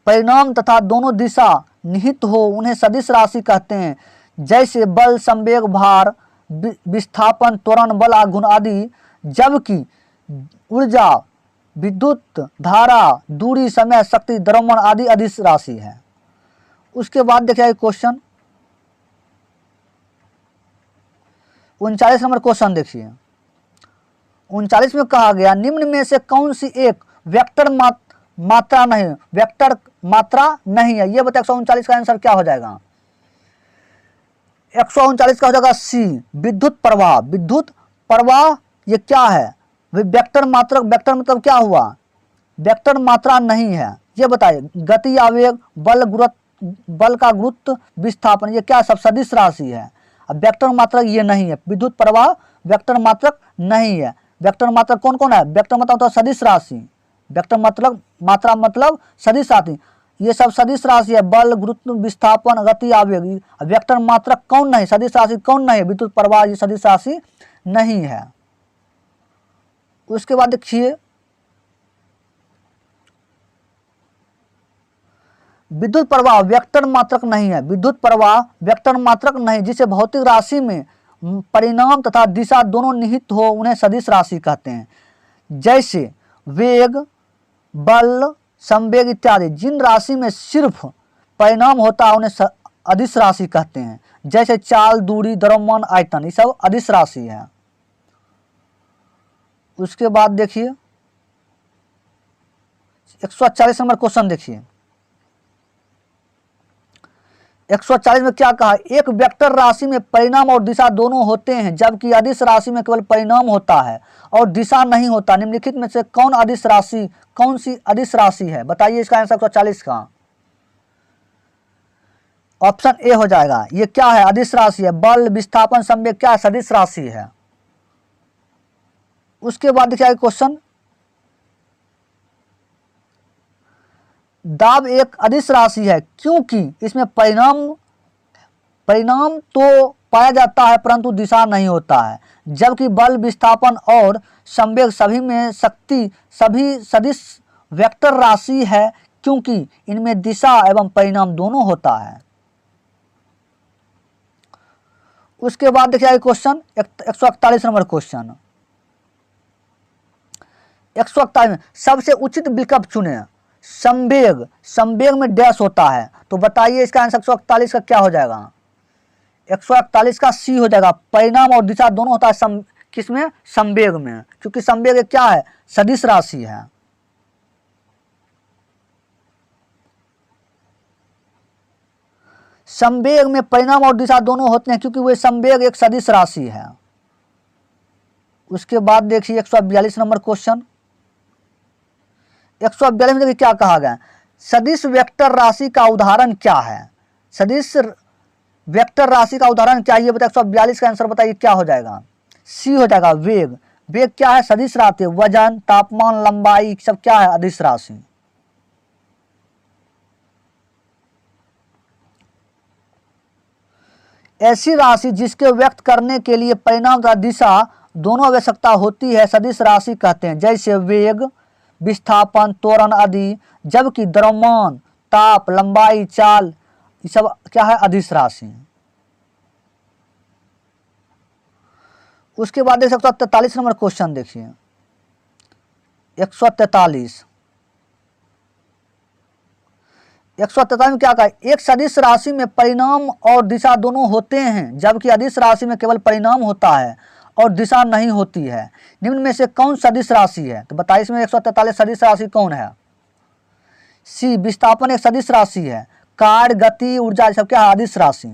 परिणाम तथा दोनों दिशा निहित हो उन्हें सदिश राशि कहते हैं। जैसे बल, संवेग, भार, विस्थापन, त्वरण, बल आघूर्ण आदि। जबकि ऊर्जा, विद्युत धारा, दूरी, समय, शक्ति, द्रव्यमान आदि अदिश राशि है। उसके बाद देखिए क्वेश्चन 39 नंबर क्वेश्चन देखिए। 39 में कहा गया निम्न में से कौन सी एक वेक्टर मात्रा नहीं है? ये बताए 139 का आंसर क्या हो जाएगा? 139 का हो जाएगा सी विद्युत प्रवाह। ये क्या है? वेक्टर मतलब क्या हुआ? वेक्टर मात्रा नहीं है। ये बताइए गति, आवेग, बल का गुरुत्व, विस्थापन, ये क्या? सब सदिश राशि है। अब वेक्टर मात्रक ये नहीं है। विद्युत प्रवाह वेक्टर मात्रक नहीं है। वेक्टर मात्रक कौन कौन है? वेक्टर मात्रा मतलब सदिश राशि। वेक्टर मात्रा मतलब सदिश राशि। ये सब सदिश राशि है। बल, गुरुत्व, विस्थापन, गति, आवेग। वेक्टर मात्रक कौन नहीं, सदिश राशि कौन नहीं है? विद्युत प्रवाह ये सदिश राशि नहीं है। उसके बाद देखिए विद्युत प्रवाह वेक्टर मात्रक नहीं है। विद्युत प्रवाह वेक्टर मात्रक नहीं, जिसे भौतिक राशि में परिणाम तथा दिशा दोनों निहित हो उन्हें सदिश राशि कहते हैं। जैसे वेग, बल, संवेग इत्यादि। जिन राशि में सिर्फ परिणाम होता है उन्हें अदिश राशि कहते हैं। जैसे चाल, दूरी, द्रव्यमान, आयतन, ये सब अदिश राशि है। उसके बाद देखिए 140 नंबर क्वेश्चन देखिए। 140 में क्या कहा? एक वेक्टर राशि में परिणाम और दिशा दोनों होते हैं, जबकि अदिश राशि में केवल परिणाम होता है और दिशा नहीं होता। निम्नलिखित में से कौन सी अदिश राशि है? बताइए इसका आंसर 140 का। ऑप्शन ए हो जाएगा। ये क्या है? अदिश राशि है। बल, विस्थापन, संवेग क्या है? सदिश राशि है। उसके बाद देखिए क्वेश्चन, दाब एक अदिश राशि है क्योंकि इसमें परिणाम तो पाया जाता है परंतु दिशा नहीं होता है, जबकि बल, विस्थापन और संवेग सभी में शक्ति सभी सदिश वेक्टर राशि है क्योंकि इनमें दिशा एवं परिणाम दोनों होता है। उसके बाद देखिए क्वेश्चन 141 नंबर क्वेश्चन। 141 में सबसे उचित विकल्प चुने। संवेग में डैश होता है, तो बताइए इसका आंसर 141 का क्या हो जाएगा? 141 का सी हो जाएगा। परिणाम और दिशा दोनों होता है किसमें? संवेग में, क्योंकि संवेग क्या है? सदिश राशि है। संवेग में परिणाम और दिशा दोनों होते हैं क्योंकि वे संवेग एक सदिश राशि है। उसके बाद देखिए 142 नंबर क्वेश्चन। 142 में देखिए क्या कहा गया? सदिश वेक्टर राशि का उदाहरण क्या है? सदिश वेक्टर राशि का उदाहरण क्या है? ये बताइए। 142 का आंसर बताइए क्या हो जाएगा? सी हो जाएगा। वेग। वेग क्या है? सदिश राशि। वजन, तापमान, लंबाई सब क्या है? अदिश राशि। ऐसी राशि जिसके व्यक्त करने के लिए परिणाम तथा दिशा दोनों आवश्यकता होती है सदिश राशि कहते हैं। जैसे वेग, विस्थापन, त्वरण आदि। जबकि द्रव्यमान, ताप, लंबाई, चाल ये सब क्या है? अदिश राशि। उसके बाद देख सकते हो 143 नंबर क्वेश्चन देखिए। 143 में क्या कहा? एक सदिश राशि में परिणाम और दिशा दोनों होते हैं, जबकि अदिश राशि में केवल परिणाम होता है और दिशा नहीं होती है। निम्न में से कौन सदिश राशि है? तो बताइए इसमें 143 सदिश राशि कौन है? सी, विस्थापन एक सदिश राशि है। कार्य, गति, ऊर्जा सब क्या है? अदिश राशि।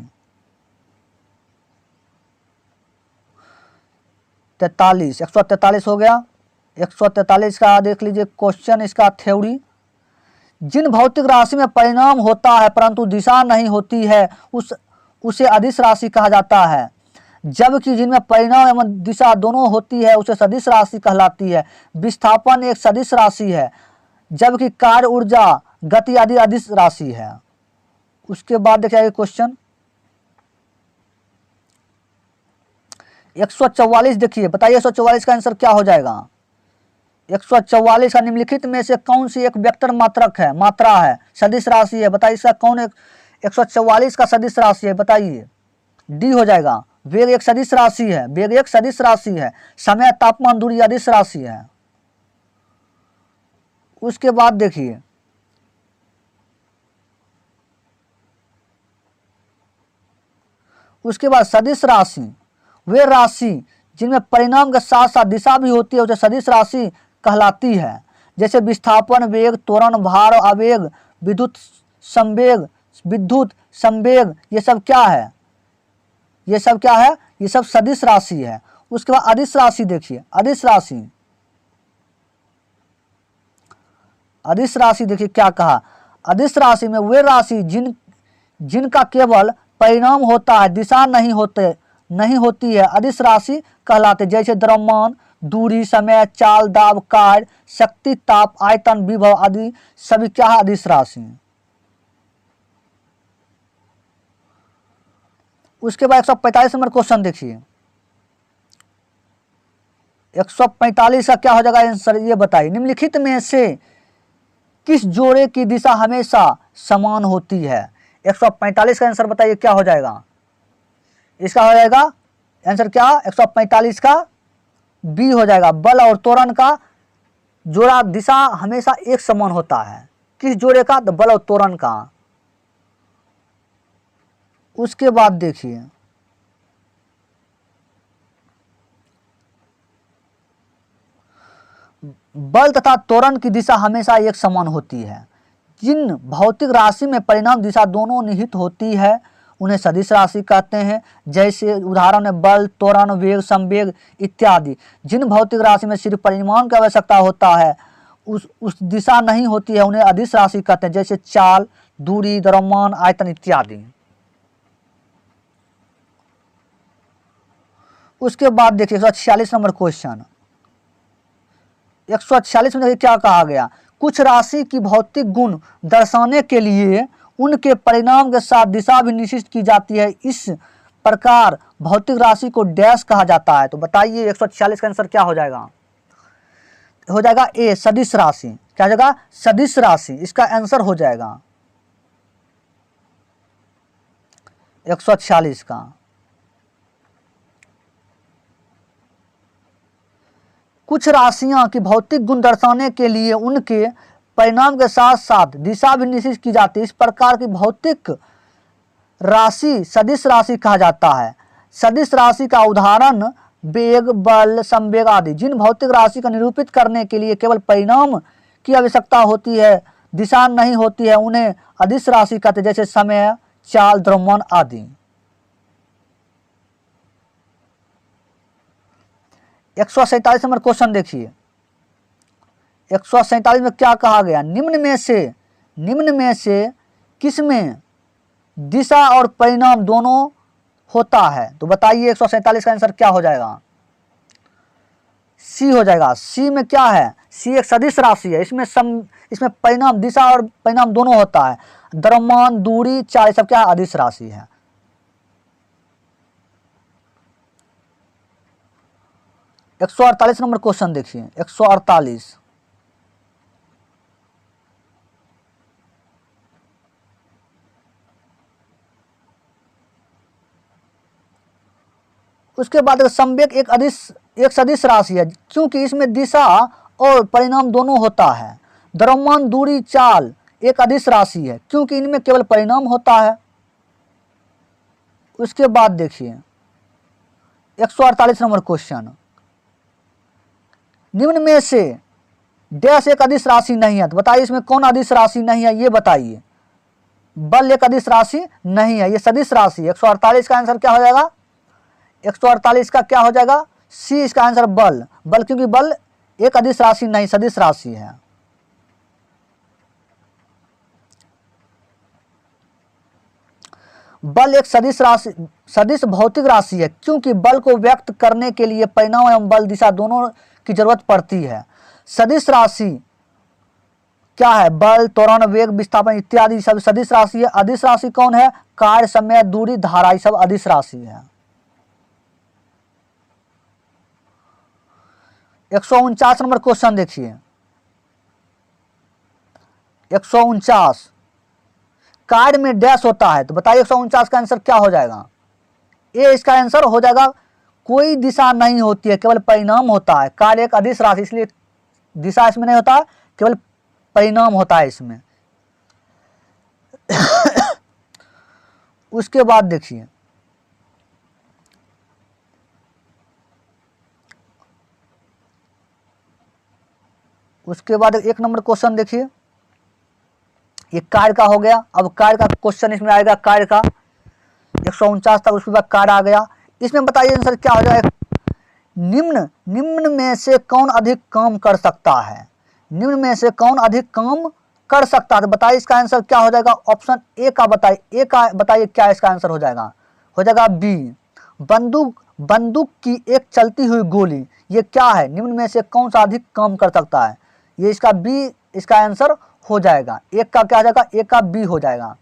143 हो गया। 143 का देख लीजिए क्वेश्चन, इसका थ्योरी। जिन भौतिक राशि में परिणाम होता है परंतु दिशा नहीं होती है उसे अदिश राशि कहा जाता है, जबकि जिनमें परिणाम एवं दिशा दोनों होती है उसे सदिश राशि कहलाती है। विस्थापन एक सदिश राशि है, जबकि कार्य, ऊर्जा, गति आदि अदिश राशि है। उसके बाद देखिए क्वेश्चन 144 देखिए। बताइए 144 का आंसर क्या हो जाएगा? 144 का निम्नलिखित में से कौन सी एक वेक्टर मात्रा है? सदिश राशि है। बताइए इसका कौन एक 144 का सदिश राशि है? बताइए। डी हो जाएगा। वेग एक सदिश राशि है। वेग एक सदिश राशि है। समय, तापमान, दूरी अदिश राशि है। उसके बाद देखिए सदिश राशि वे राशि जिनमें परिणाम के साथ साथ दिशा भी होती है उसे सदिश राशि कहलाती है। जैसे विस्थापन, वेग, त्वरण, भार, आवेग, विद्युत संवेग ये सब क्या है? ये सब सदिश राशि है। उसके बाद अदिश राशि देखिए। अदिश राशि देखिए क्या कहा? अदिश राशि में वे राशि जिनका केवल परिणाम होता है, दिशा नहीं होती है, अदिश राशि कहलाते। जैसे द्रव्यमान, दूरी, समय, चाल, दाब, कार्य, शक्ति, ताप, आयतन, विभव आदि सभी क्या है? अदिश राशि। उसके बाद 145 नंबर क्वेश्चन देखिए, 145 का क्या हो जाएगा आंसर, ये बताइए। निम्नलिखित में से किस जोड़े की दिशा हमेशा समान होती है? 145 का आंसर बताइए क्या हो जाएगा, इसका हो जाएगा आंसर क्या, 145 का बी हो जाएगा। बल और त्वरण का जोड़ा दिशा हमेशा एक समान होता है। किस जोड़े का? तो बल और त्वरण का। उसके बाद देखिए, बल तथा त्वरण की दिशा हमेशा एक समान होती है। जिन भौतिक राशि में परिणाम दिशा दोनों निहित होती है उन्हें सदिश राशि कहते हैं। जैसे उदाहरण है बल, त्वरण, वेग, संवेग इत्यादि। जिन भौतिक राशि में सिर्फ परिमाण की आवश्यकता होता है उस दिशा नहीं होती है उन्हें अदिश राशि कहते हैं। जैसे चाल, दूरी, द्रव्यमान, आयतन इत्यादि। उसके बाद देखिए 146 नंबर क्वेश्चन, 146 में देखिए क्या कहा गया। कुछ राशि की भौतिक गुण दर्शाने के लिए उनके परिणाम के साथ दिशा भी निश्चित की जाती है। इस प्रकार भौतिक राशि को डैश कहा जाता है। तो बताइए 146 का आंसर क्या हो जाएगा, हो जाएगा ए सदिश राशि। क्या हो जाएगा? सदिश राशि इसका आंसर हो जाएगा 146 का। कुछ राशियां की भौतिक गुण दर्शाने के लिए उनके परिणाम के साथ साथ दिशा भी निश्चित की जाती है। इस प्रकार की भौतिक राशि सदिश राशि कहा जाता है। सदिश राशि का उदाहरण वेग, बल, संवेग आदि। जिन भौतिक राशि को निरूपित करने के लिए केवल परिणाम की आवश्यकता होती है, दिशा नहीं होती है, उन्हें अदिश राशि कहते हैं। जैसे समय, चाल, द्रव्यमान आदि। 147 नंबर क्वेश्चन देखिए, 147 में क्या कहा गया। निम्न में से किसमें दिशा और परिणाम दोनों होता है? तो बताइए 147 का आंसर क्या हो जाएगा, सी हो जाएगा। सी में क्या है, सी एक सदिश राशि है। इसमें परिणाम, दिशा और परिणाम दोनों होता है। द्रव्यमान, दूरी, चाल सब क्या अदिश राशि है। 148 नंबर क्वेश्चन देखिए, 148। उसके बाद संवेग एक सदिश राशि है क्योंकि इसमें दिशा और परिणाम दोनों होता है। द्रव्यमान, दूरी, चाल एक अदिश राशि है क्योंकि इनमें केवल परिणाम होता है। उसके बाद देखिए 148 नंबर क्वेश्चन, निम्न में से डैश एक अदिश राशि नहीं है। तो बताइए इसमें कौन अदिश राशि नहीं है, ये बताइए। बल एक अदिश राशि नहीं है, ये सदिश राशि है। 148 का आंसर क्या हो जाएगा, 148 का क्या हो जाएगा, सी इसका आंसर बल। बल क्योंकि बल एक अदिश राशि नहीं, सदिश राशि है। बल एक सदिश भौतिक राशि है क्योंकि बल को व्यक्त करने के लिए परिणाम एवं बल दिशा दोनों की जरूरत पड़ती है। सदिश राशि क्या है, बल, त्वरण, वेग, विस्थापन इत्यादि सब सदिश राशि है। अदिश राशि कौन है, कार्य, समय, दूरी, धारा सब अदिश राशि है। 149 नंबर क्वेश्चन देखिए, 149 कार्य में डैश होता है। तो बताइए 149 का आंसर क्या हो जाएगा, ए इसका आंसर हो जाएगा। कोई दिशा नहीं होती है, केवल परिणाम होता है। कार्य एक अदिश राशि इसलिए दिशा इसमें नहीं होता, केवल परिणाम होता है इसमें। उसके बाद देखिए उसके बाद एक नंबर क्वेश्चन देखिए, ये कार्य का हो गया। अब कार्य का क्वेश्चन इसमें आएगा, कार्य का 149 तक। उसके बाद कार्य आ गया। इसमें बताइए आंसर क्या हो जाएगा, निम्न में से कौन अधिक काम कर सकता है। निम्न में से कौन अधिक काम कर सकता है। तो बताइए इसका आंसर क्या हो जाएगा, ऑप्शन ए का बताइए, ए का बताइए क्या इसका आंसर हो जाएगा बी। बंदूक की एक चलती हुई गोली, ये क्या है, निम्न में से कौन सा अधिक काम कर सकता है। ये इसका बी इसका आंसर हो जाएगा। एक का क्या हो जाएगा, एक का बी हो जाएगा,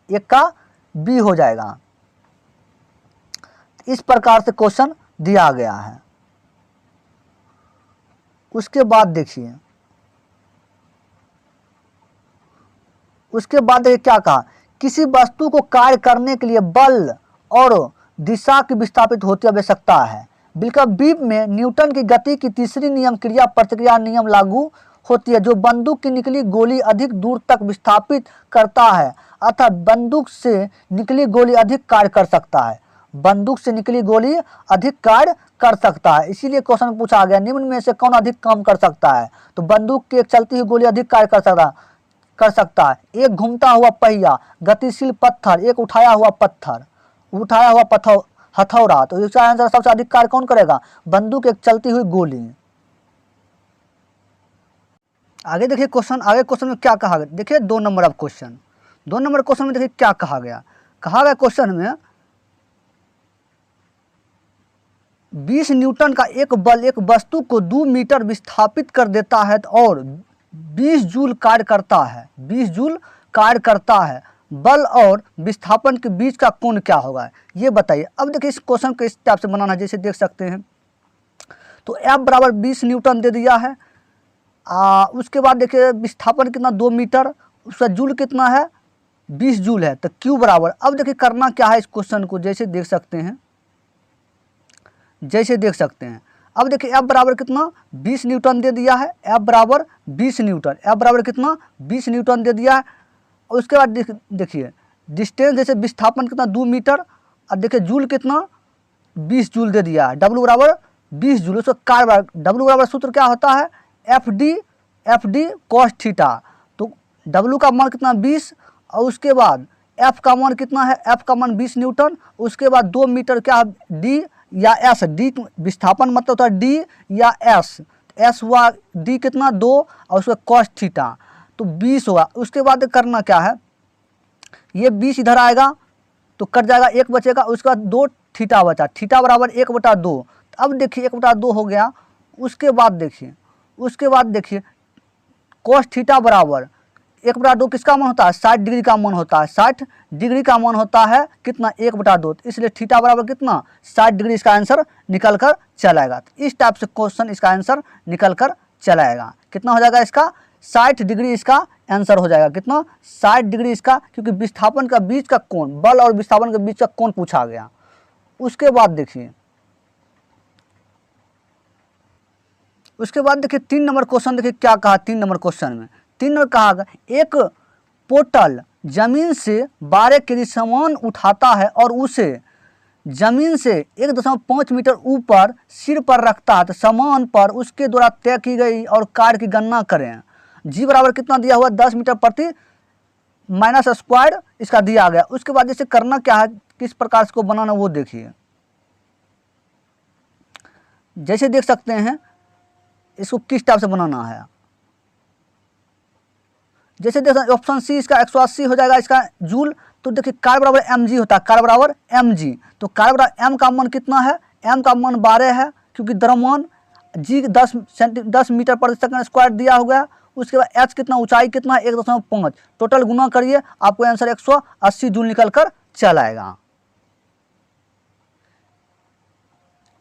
एक का बी हो जाएगा। इस प्रकार से क्वेश्चन दिया गया है। उसके बाद देखिए, क्या कहा, किसी वस्तु को कार्य करने के लिए बल और दिशा की विस्थापित होती आवश्यकता है। विकल्प बी में न्यूटन की गति की तीसरी नियम क्रिया प्रतिक्रिया नियम लागू होती है, जो बंदूक की निकली गोली अधिक दूर तक विस्थापित करता है, अर्थात बंदूक से निकली गोली अधिक कार्य कर सकता है। बंदूक से निकली गोली अधिक कार्य कर सकता है, इसीलिए क्वेश्चन पूछा गया निम्न में से कौन अधिक काम कर सकता है। तो बंदूक की एक चलती हुई गोली अधिक कार्य कर सकता है। एक घूमता हुआ पहिया, गतिशील पत्थर, एक उठाया हुआ हथौड़ा। तो इसका आंसर सबसे अधिक कार्य कौन करेगा, बंदूक एक चलती हुई गोली। आगे देखिए क्वेश्चन में क्या कहा गया, देखिए 2 number of question. 2 number question में देखिए क्या कहा गया क्वेश्चन में 20 न्यूटन का एक बल एक वस्तु को 2 मीटर विस्थापित कर देता है और 20 जूल कार्य करता है। 20 जूल कार्य करता है। बल और विस्थापन के बीच का कोण क्या होगा, ये बताइए। अब देखिए इस क्वेश्चन को इस टाइप से बनाना है, जैसे देख सकते हैं। तो F बराबर 20 न्यूटन दे दिया है। उसके बाद देखिए विस्थापन कितना 2 मीटर, उसका जूल कितना है 20 जूल है। तो Q बराबर, अब देखिए करना क्या है इस क्वेश्चन को, जैसे देख सकते हैं। अब देखिए F बराबर कितना 20 न्यूटन दे दिया है। F बराबर 20 न्यूटन, F बराबर कितना 20 न्यूटन दे दिया है। और उसके बाद देखिए डिस्टेंस, जैसे विस्थापन कितना 2 मीटर, और देखिए जूल कितना 20 जूल दे दिया है। W बराबर 20 जूल, उसका कार्य W बराबर सूत्र क्या होता है एफ डी कॉस थीटा। तो W का मान कितना 20, और उसके बाद F का मान कितना है, F का मान 20 न्यूटन। उसके बाद 2 मीटर क्या D या S, D विस्थापन मतलब होता है D या S हुआ D कितना 2, और उसका कॉस थीटा तो 20 होगा। उसके बाद करना क्या है, ये 20 इधर आएगा तो कट जाएगा, 1 बचेगा। उसके बाद 2 थीटा बचा, थीटा बराबर 1/2। अब देखिए 1/2 हो गया। उसके बाद देखिए कॉस थीटा बराबर 1/2 किसका मान होता है, 60 डिग्री का मान होता है। 60 डिग्री का मान होता है कितना 1/2, इसलिए थीटा बराबर कितना 60 डिग्री इसका आंसर निकल कर चलाएगा। इस टाइप से क्वेश्चन इसका आंसर निकल कर चलाएगा। कितना हो जाएगा इसका 60 डिग्री इसका आंसर हो जाएगा। कितना 60 डिग्री इसका, क्योंकि विस्थापन का बीच का कोण, बल और विस्थापन के बीच का कोण पूछा गया। उसके बाद देखिए 3 नंबर क्वेश्चन देखिए क्या कहा। 3 नंबर क्वेश्चन में 3 नंबर कहा एक पोर्टल जमीन से 12 केजी सामान उठाता है और उसे जमीन से 1.5 मीटर ऊपर सिर पर रखता है, तो सामान पर उसके द्वारा तय की गई और कार्य की गणना करें। जी बराबर कितना दिया हुआ 10 मीटर प्रति माइनस स्क्वायर इसका दिया गया। उसके बाद जैसे करना क्या है, किस प्रकार इसको बनाना वो देखिए। जैसे देख सकते हैं इसको किस टाइप से बनाना है। जैसे देख सकते ऑप्शन सी इसका 180 हो जाएगा इसका जूल। तो देखिए कार्य बराबर mg होता है, कार्य बराबर mg। तो कार्य बराबर m का मान कितना है, m का मान 12 है, क्योंकि द्रव्यमान g 10 मीटर प्रति सेकंड स्क्वायर दिया होगा। उसके बाद h कितना, ऊंचाई कितना है 1.5, टोटल गुना करिए आपको आंसर 180 जूल निकल कर चल आएगा।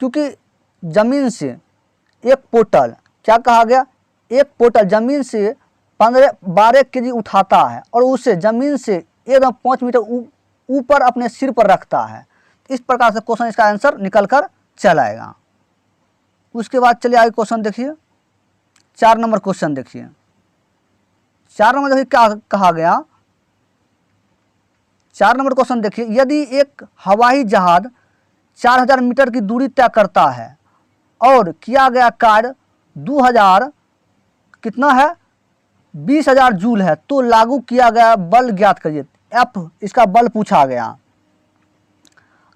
क्योंकि जमीन से एक पोर्टल, क्या कहा गया, एक पोर्टल जमीन से 12 केजी उठाता है और उसे जमीन से 1.5 मीटर ऊपर अपने सिर पर रखता है। इस प्रकार से क्वेश्चन इसका आंसर निकल कर चल आएगा। उसके बाद चलिए आगे क्वेश्चन देखिए। 4 नंबर क्वेश्चन देखिए। 4 नंबर देखिए क्या कहा गया। 4 नंबर क्वेश्चन देखिए, यदि एक हवाई जहाज 4000 मीटर की दूरी तय करता है और किया गया कार्य 2000 कितना है 20,000 जूल है, तो लागू किया गया बल ज्ञात करिए। F इसका बल पूछा गया।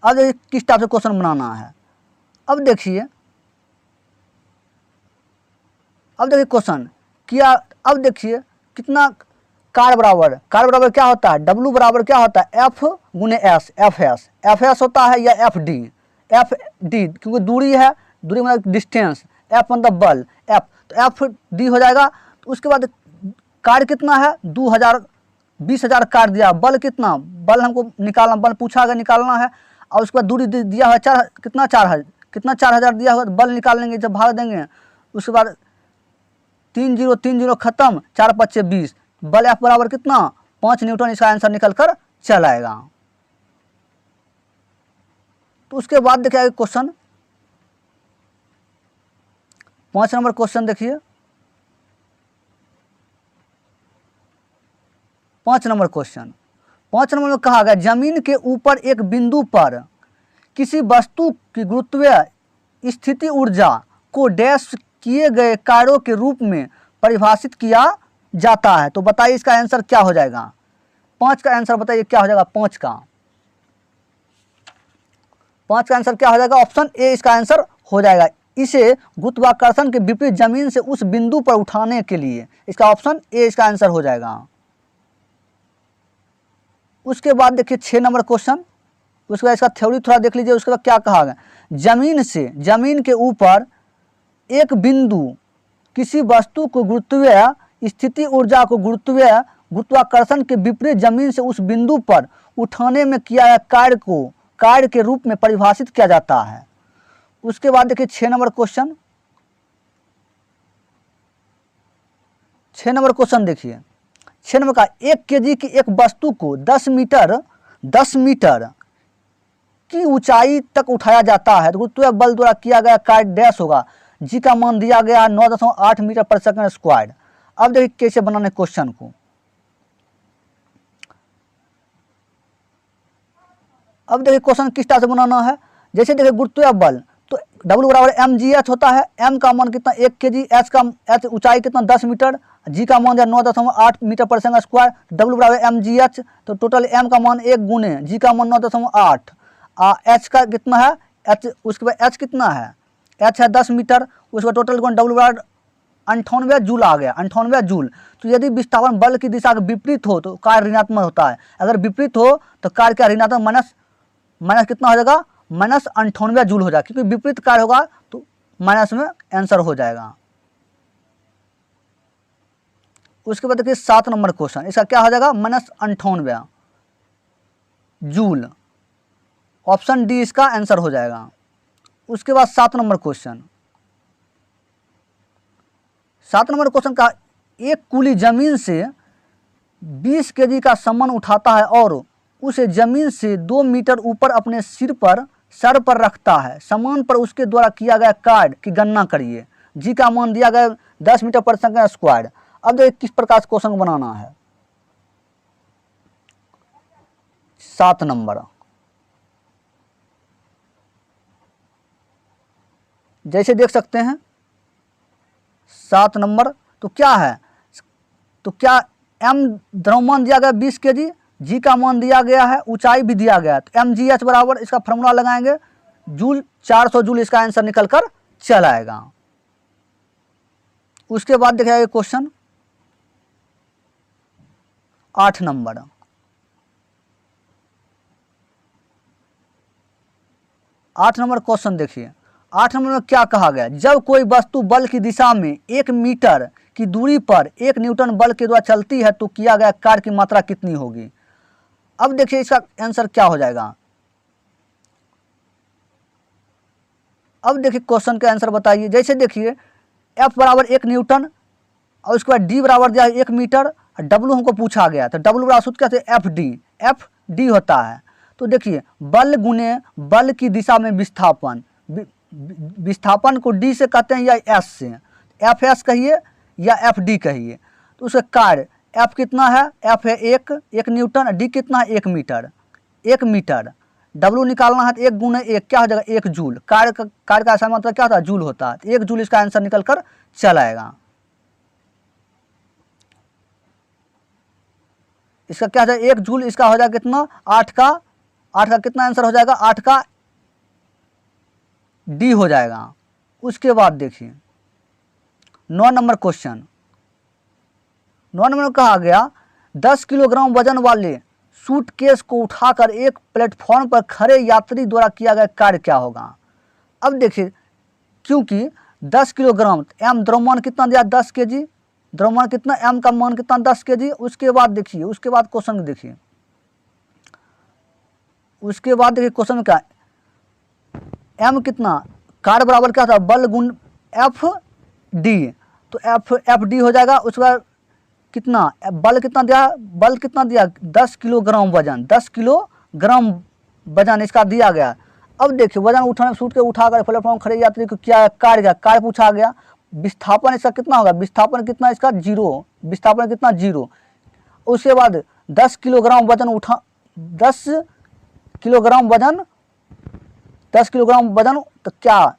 अब किस टाइप से क्वेश्चन बनाना है। अब देखिए क्वेश्चन किया। अब देखिए कितना कार्य बराबर क्या होता है, W बराबर क्या होता है F गुने S, FS होता है या FD, क्योंकि दूरी है, दूरी मतलब डिस्टेंस, F मतलब बल, F तो FD हो जाएगा। तो उसके बाद कार्य कितना है 2000 कार्य दिया, बल कितना, बल हमको निकालना, बल पूछा गया निकालना है। और उसके बाद दूरी दिया हुआ कितना 4,000 दिया हुआ, बल निकाल लेंगे जब भाग देंगे। उसके बाद 30 खत्म, 4 5 20, बल F बराबर कितना 5 न्यूटन, इसका आंसर निकल कर चल आएगा। तो उसके बाद देखिए क्वेश्चन 5 नंबर क्वेश्चन देखिए 5 नंबर क्वेश्चन 5 नंबर में कहा गया जमीन के ऊपर एक बिंदु पर किसी वस्तु की गुरुत्वीय स्थिति ऊर्जा को डैश किए गए कार्यों के रूप में परिभाषित किया जाता है। तो बताइए इसका आंसर क्या हो जाएगा, 5 का आंसर बताइए क्या हो जाएगा, 5 का आंसर क्या हो जाएगा, ऑप्शन ए इसका आंसर हो जाएगा। इसे गुरुत्वाकर्षण के विपरीत जमीन से उस बिंदु पर उठाने के लिए, इसका ऑप्शन ए इसका आंसर हो जाएगा। उसके बाद देखिए 6 नंबर क्वेश्चन, उसके बाद इसका थ्योरी थोड़ा देख लीजिए। उसके बाद क्या कहा गया, जमीन के ऊपर एक बिंदु किसी वस्तु को गुरुत्वीय स्थिति ऊर्जा को गुरुत्वाकर्षण के विपरीत जमीन से उस बिंदु पर उठाने में किया गया कार्य के रूप में परिभाषित किया जाता है। उसके बाद देखिए 6 नंबर क्वेश्चन, 6 नंबर क्वेश्चन देखिए 6 नंबर का 1 kg की एक वस्तु को 10 मीटर की ऊंचाई तक उठाया जाता है तो गुरुत्वीय बल द्वारा किया गया कार्य डैश होगा। जी का मान दिया गया 9.8 मीटर पर सेकंड स्क्वायर। अब देखिए कैसे बनाने क्वेश्चन को। अब देखिए क्वेश्चन किस तरह से बनाना है, जैसे देखिए गुरुत्वीय बल तो W बराबर mgh होता है, m का मान कितना 1 kg, h ऊंचाई कितना 10 मीटर, g का मान 9.8 मीटर पर सेकंड स्क्वायर, W बराबर mgh तो टोटल m का मान 1 गुने g का मान 9.8, h का कितना है h, उसके बाद h कितना है, h है 10 मीटर, उसके बाद टोटल W बराबर 98 जूल आ गया, 98 जूल। तो यदि विस्थापन बल की दिशा के विपरीत हो तो कार्य ऋणात्मक होता है, अगर विपरीत हो तो कार्य क्या ऋणात्मक माइनस कितना हो जाएगा, -98 जूल हो जाएगा, क्योंकि विपरीत कार्य होगा तो माइनस में आंसर हो जाएगा। उसके बाद देखिए 7 नंबर क्वेश्चन, इसका क्या हो जाएगा -98 जूल, ऑप्शन डी इसका आंसर हो जाएगा। उसके बाद 7 नंबर क्वेश्चन, 7 नंबर क्वेश्चन का एक कुली जमीन से 20 kg का सामान उठाता है और उसे जमीन से 2 मीटर ऊपर अपने सर पर रखता है, सामान पर उसके द्वारा किया गया कार्य की गणना करिए। जी का मान दिया गया 10 मीटर पर सेकंड स्क्वायर। अब देखिए किस प्रकार से क्वेश्चन बनाना है। 7 नंबर, जैसे देख सकते हैं 7 नंबर तो क्या है, तो क्या m द्रव्यमान दिया गया 20 kg, जी का मान दिया गया है, ऊंचाई भी दिया गया है, तो mgh बराबर इसका फॉर्मूला लगाएंगे जूल, 400 जूल इसका आंसर निकल कर चल आएगा। उसके बाद देखिए क्वेश्चन 8 नंबर, 8 नंबर क्वेश्चन देखिए 8 नंबर में क्या कहा गया, जब कोई वस्तु बल की दिशा में 1 मीटर की दूरी पर 1 न्यूटन बल के द्वारा चलती है तो किया गया कार्य की मात्रा कितनी होगी। अब देखिए इसका आंसर क्या हो जाएगा। अब देखिए क्वेश्चन का आंसर बताइए। जैसे देखिए F बराबर 1 न्यूटन और उसके बाद D बराबर दिया 1 मीटर, W हमको पूछा गया तो W बराबर सूत्र क्या है FD होता है। तो देखिए बल गुने बल की दिशा में विस्थापन को D से कहते हैं या S से, FS कहिए या FD कहिए। तो उसका कार्य F कितना है, F है 1 न्यूटन, D कितना है 1 मीटर, W निकालना है तो 1 गुने 1 क्या हो जाएगा 1 जूल, कार्य का ऐसा मतलब क्या होता है जूल होता है, तो 1 जूल इसका आंसर निकल कर चल आएगा। इसका क्या हो जाएगा 1 जूल, इसका हो जाएगा कितना 8 का कितना आंसर हो जाएगा 8 का D हो जाएगा। उसके बाद देखिए 9 नंबर क्वेश्चन, 9 नंबर में कहा गया 10 किलोग्राम वजन वाले सूटकेस को उठाकर एक प्लेटफॉर्म पर खड़े यात्री द्वारा किया गया कार्य क्या होगा। अब देखिए क्योंकि 10 किलोग्राम m द्रव्यमान कितना दिया 10 kg, द्रव्यमान कितना m का मान कितना 10 kg। उसके बाद देखिए उसके बाद क्वेश्चन देखिए उसके बाद देखिए क्वेश्चन में क्या, एम कितना, कार्य बराबर क्या था, बल गुण एफ डी, तो एफ डी हो जाएगा। उसके बाद कितना, बल कितना दिया, बल कितना दिया 10 किलोग्राम वजन, 10 किलोग्राम वजन इसका दिया गया। अब देखिए वजन उठाने सूट के उठाकर प्लेटफॉर्म खड़े यात्री को क्या कार्य पूछा गया। विस्थापन इसका कितना होगा, विस्थापन कितना इसका 0, विस्थापन कितना 0। उसके बाद 10 किलोग्राम वजन उठा, 10 किलोग्राम वजन, 10 किलोग्राम वजन तो क्या,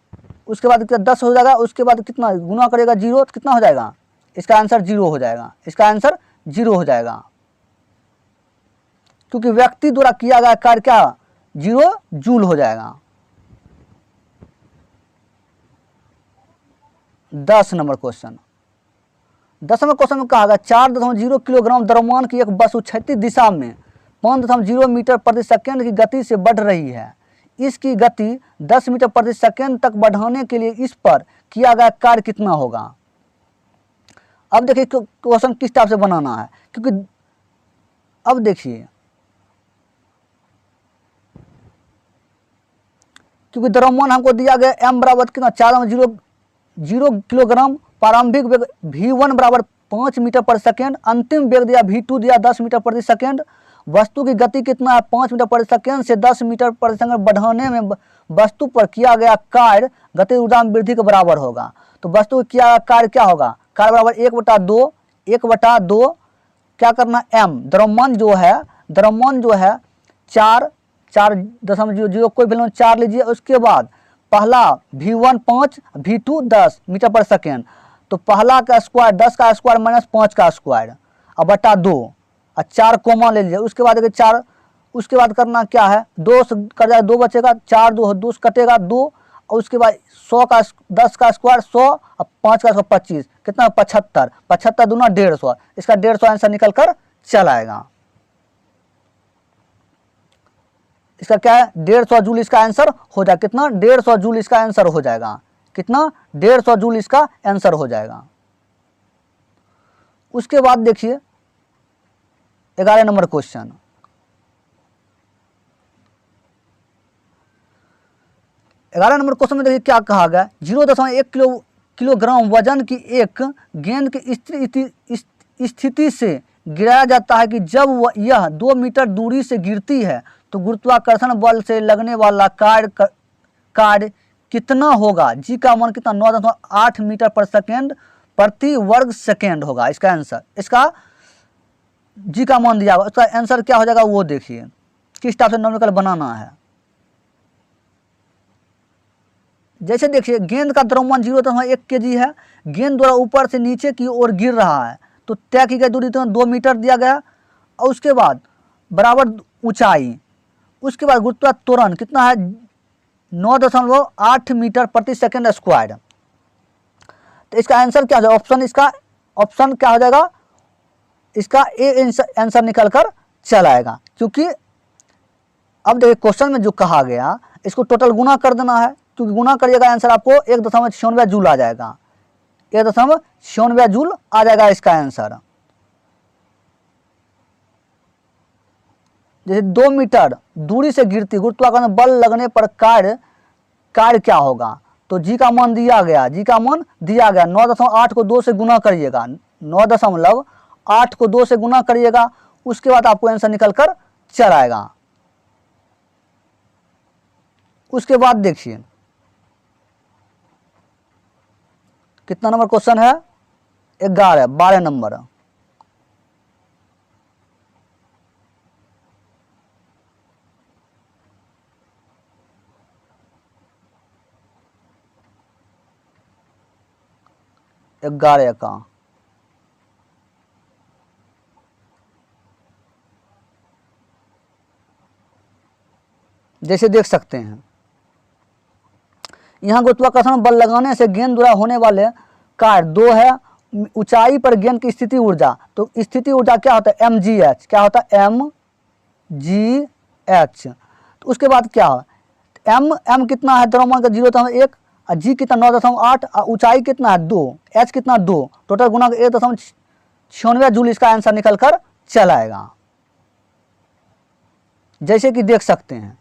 उसके बाद क्या 10 हो जाएगा। उसके बाद कितना गुना करेगा 0 तो कितना हो जाएगा, इसका आंसर 0 हो जाएगा, इसका आंसर 0 हो जाएगा, क्योंकि व्यक्ति द्वारा किया गया कार्य क्या 0 जूल हो जाएगा। 10 नंबर क्वेश्चन, 10 नंबर क्वेश्चन में कहा गया 4.0 किलोग्राम द्रव्यमान की एक वस्तु क्षैतिज दिशा में 5.0 मीटर प्रति सेकंड की गति से बढ़ रही है। इसकी गति 10 मीटर प्रति सेकंड तक बढ़ाने के लिए इस पर किया गया कार्य कितना होगा। अब देखिए क्वेश्चन किस टाइप से बनाना है, क्योंकि अब देखिए, क्योंकि द्रव्यमान हमको दिया गया m बराबर कितना 4.0 किलोग्राम, प्रारंभिक वेग v1 बराबर 5 मीटर प्रति सेकेंड, अंतिम वेग दिया v2 दिया 10 मीटर प्रति सेकेंड। वस्तु की गति कितना है 5 मीटर प्रति सेकेंड से 10 मीटर प्रति सेकेंड बढ़ाने में वस्तु पर किया गया कार्य गति ऊर्जा में वृद्धि के बराबर होगा। तो वस्तु किया गया कार्य क्या होगा, कार्य बराबर 1/2 क्या करना m, द्रव्यमान जो है 4.0 कोई वैल्यू 4 लीजिए। उसके बाद पहला v1 5 v2 10 मीटर पर सेकेंड, तो पहला का स्क्वायर 10 का स्क्वायर माइनस 5 का स्क्वायर अब बटा 2 और 4 कोमा ले लीजिए। उसके बाद देखिए 4, उसके बाद करना क्या है 2 से कर जाए 2 बचेगा, 4 2 कटेगा 2, और उसके बाद 100 का 10 का स्क्वायर 100 और 5 का स्क्वायर 25, कितना 75, 75 दूना 150, इसका 150 आंसर निकल कर चल आएगा। इसका क्या है 150 जूल इसका आंसर हो जाएगा, कितना 150 जूल इसका आंसर हो जाएगा, कितना 150 जूल इसका आंसर हो जाएगा। उसके बाद देखिए 11 नंबर क्वेश्चन, 11 नंबर क्वेश्चन में देखिए क्या कहा गया, 0.1 किलोग्राम वजन की एक गेंद की स्थिति से गिराया जाता है कि जब यह 2 मीटर दूरी से गिरती है तो गुरुत्वाकर्षण बल से लगने वाला कार्य कितना होगा। जी का मान कितना 9.8 मीटर पर सेकेंड प्रति वर्ग सेकेंड होगा इसका आंसर। इसका जी का मान दिया होगा, उसका आंसर क्या हो जाएगा वो देखिए किस टाइप से न्यूमेरिकल बनाना है। जैसे देखिए गेंद का द्रव्यमान 0.1 kg है, गेंद द्वारा ऊपर से नीचे की ओर गिर रहा है, तो तय की गई दूरी 2 मीटर दिया गया, और उसके बाद बराबर ऊंचाई, उसके बाद गुरुत्वाकर्षण कितना है 9.8 मीटर प्रति सेकेंड स्क्वायर। तो इसका आंसर क्या हो जाएगा, ऑप्शन क्या हो जाएगा, इसका ए आंसर निकल कर चल आएगा। क्योंकि अब देखिए क्वेश्चन में जो कहा गया इसको टोटल गुना कर देना है, क्योंकि गुना करिएगा आंसर आपको 1.96 जूल आ जाएगा, 1.96 जूल आ जाएगा इसका आंसर। जैसे 2 मीटर दूरी से गिरती गुरुत्वाकर्षण बल लगने पर कार्य क्या होगा, तो जी का मान दिया गया, 9.8 को 2 से गुना करिएगा, 9.8 को 2 से गुना करिएगा, उसके बाद आपको आंसर निकल कर चल आएगा। उसके बाद देखिए कितना नंबर क्वेश्चन है 12 नंबर, ग्यारह का जैसे देख सकते हैं यहाँ गुरुत्वाकर्षण बल लगाने से गेंद द्वारा होने वाले कार्य 2 है। ऊंचाई पर गेंद की स्थिति ऊर्जा, तो स्थिति ऊर्जा क्या होता है mgh, क्या होता है mgh। तो उसके बाद क्या है m कितना है द्रव्यमान का 0.1, g कितना 9.8, ऊंचाई कितना है 2, h कितना 2, टोटल गुना 1.96 जूल इसका आंसर निकल कर चल आएगा। जैसे कि देख सकते हैं,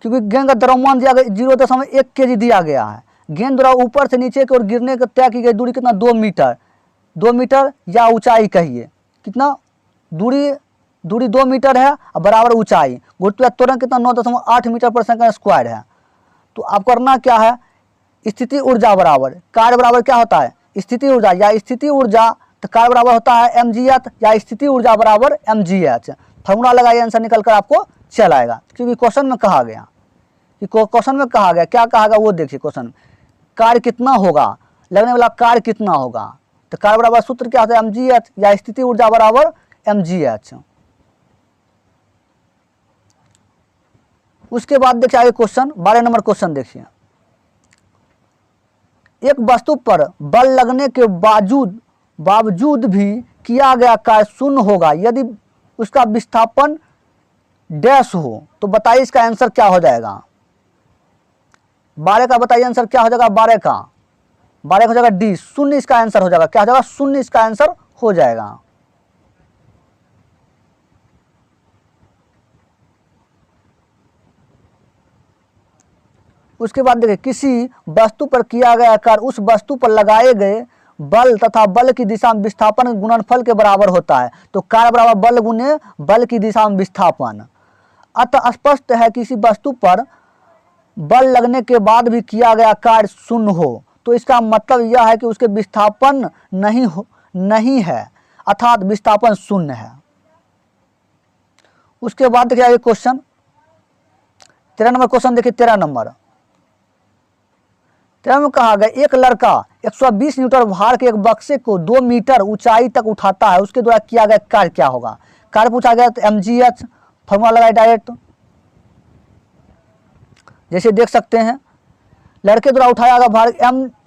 क्योंकि गेंद का द्रव्यमान दिया गया 0.1 kg दिया गया है। गेंद द्वारा ऊपर से नीचे की ओर गिरने की तय की गई दूरी कितना, 2 मीटर, 2 मीटर या ऊंचाई कहिए कितना, दूरी 2 मीटर है और बराबर ऊंचाई, गुरुत्वाकर्षण त्वरण कितना 9.8 मीटर पर सेकंड स्क्वायर है। तो आप करना क्या है, स्थिति ऊर्जा बराबर कार्य बराबर क्या होता है, स्थिति ऊर्जा या स्थिति ऊर्जा, तो कार्य बराबर होता है mgh या स्थिति ऊर्जा बराबर mgh। फॉर्मूला लगाइए, आंसर निकल कर आपको चल आएगा, क्योंकि क्वेश्चन में कहा गया कि क्वेश्चन में कहा गया क्या कहा गया वो देखिए क्वेश्चन में, कार्य कितना होगा, लगने वाला कार्य कितना होगा, तो कार्य बराबर सूत्र क्या होता है mgh या स्थिति ऊर्जा बराबर mgh। उसके बाद देखिए आगे क्वेश्चन 12 नंबर क्वेश्चन देखिए, एक वस्तु पर बल लगने के बावजूद भी किया गया कार्य शून्य होगा यदि उसका विस्थापन डैश हो, तो बताइए इसका आंसर क्या हो जाएगा। 12 का बताइए आंसर क्या हो जाएगा, 12 का हो जाएगा डी, शून्य इसका आंसर हो जाएगा, क्या हो जाएगा, शून्य इसका आंसर हो जाएगा। उसके बाद देखिए, किसी वस्तु पर किया गया कार्य उस वस्तु पर लगाए गए बल तथा बल की दिशा में विस्थापन गुणनफल के बराबर होता है। तो कार्य बराबर बल गुने बल की दिशा में विस्थापन। अतः स्पष्ट है कि किसी वस्तु पर बल लगने के बाद भी किया गया कार्य शून्य हो, तो इसका मतलब यह है कि उसके विस्थापन नहीं है, अर्थात विस्थापन शून्य है। उसके बाद देखिए आगे क्वेश्चन 13 नंबर क्वेश्चन देखिए, 13 नंबर में कहा गया, एक लड़का 120 न्यूटन भार के एक बक्से को 2 मीटर ऊंचाई तक उठाता है, उसके द्वारा किया गया कार्य क्या होगा। कार्य पूछा गया तो mgh, फॉर्मूला लगाए डायरेक्ट, जैसे देख सकते हैं लड़के द्वारा उठाया गया भार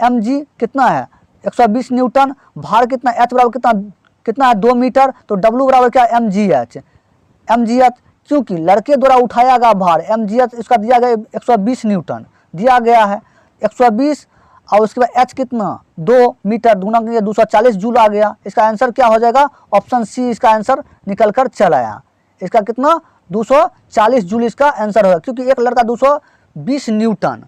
mg कितना है 120 न्यूटन, भार कितना h बराबर कितना है 2 मीटर, तो w बराबर क्या mgh, क्योंकि लड़के द्वारा उठाया गया भार mgh इसका दिया गया 120 न्यूटन दिया गया है, 120 और उसके बाद h कितना 2 मीटर, गुना किया 240 जूल आ गया। इसका आंसर क्या हो जाएगा, ऑप्शन सी इसका आंसर निकल कर चल आया। इसका कितना 240 जूल इसका आंसर होगा, क्योंकि एक लड़का 220 न्यूटन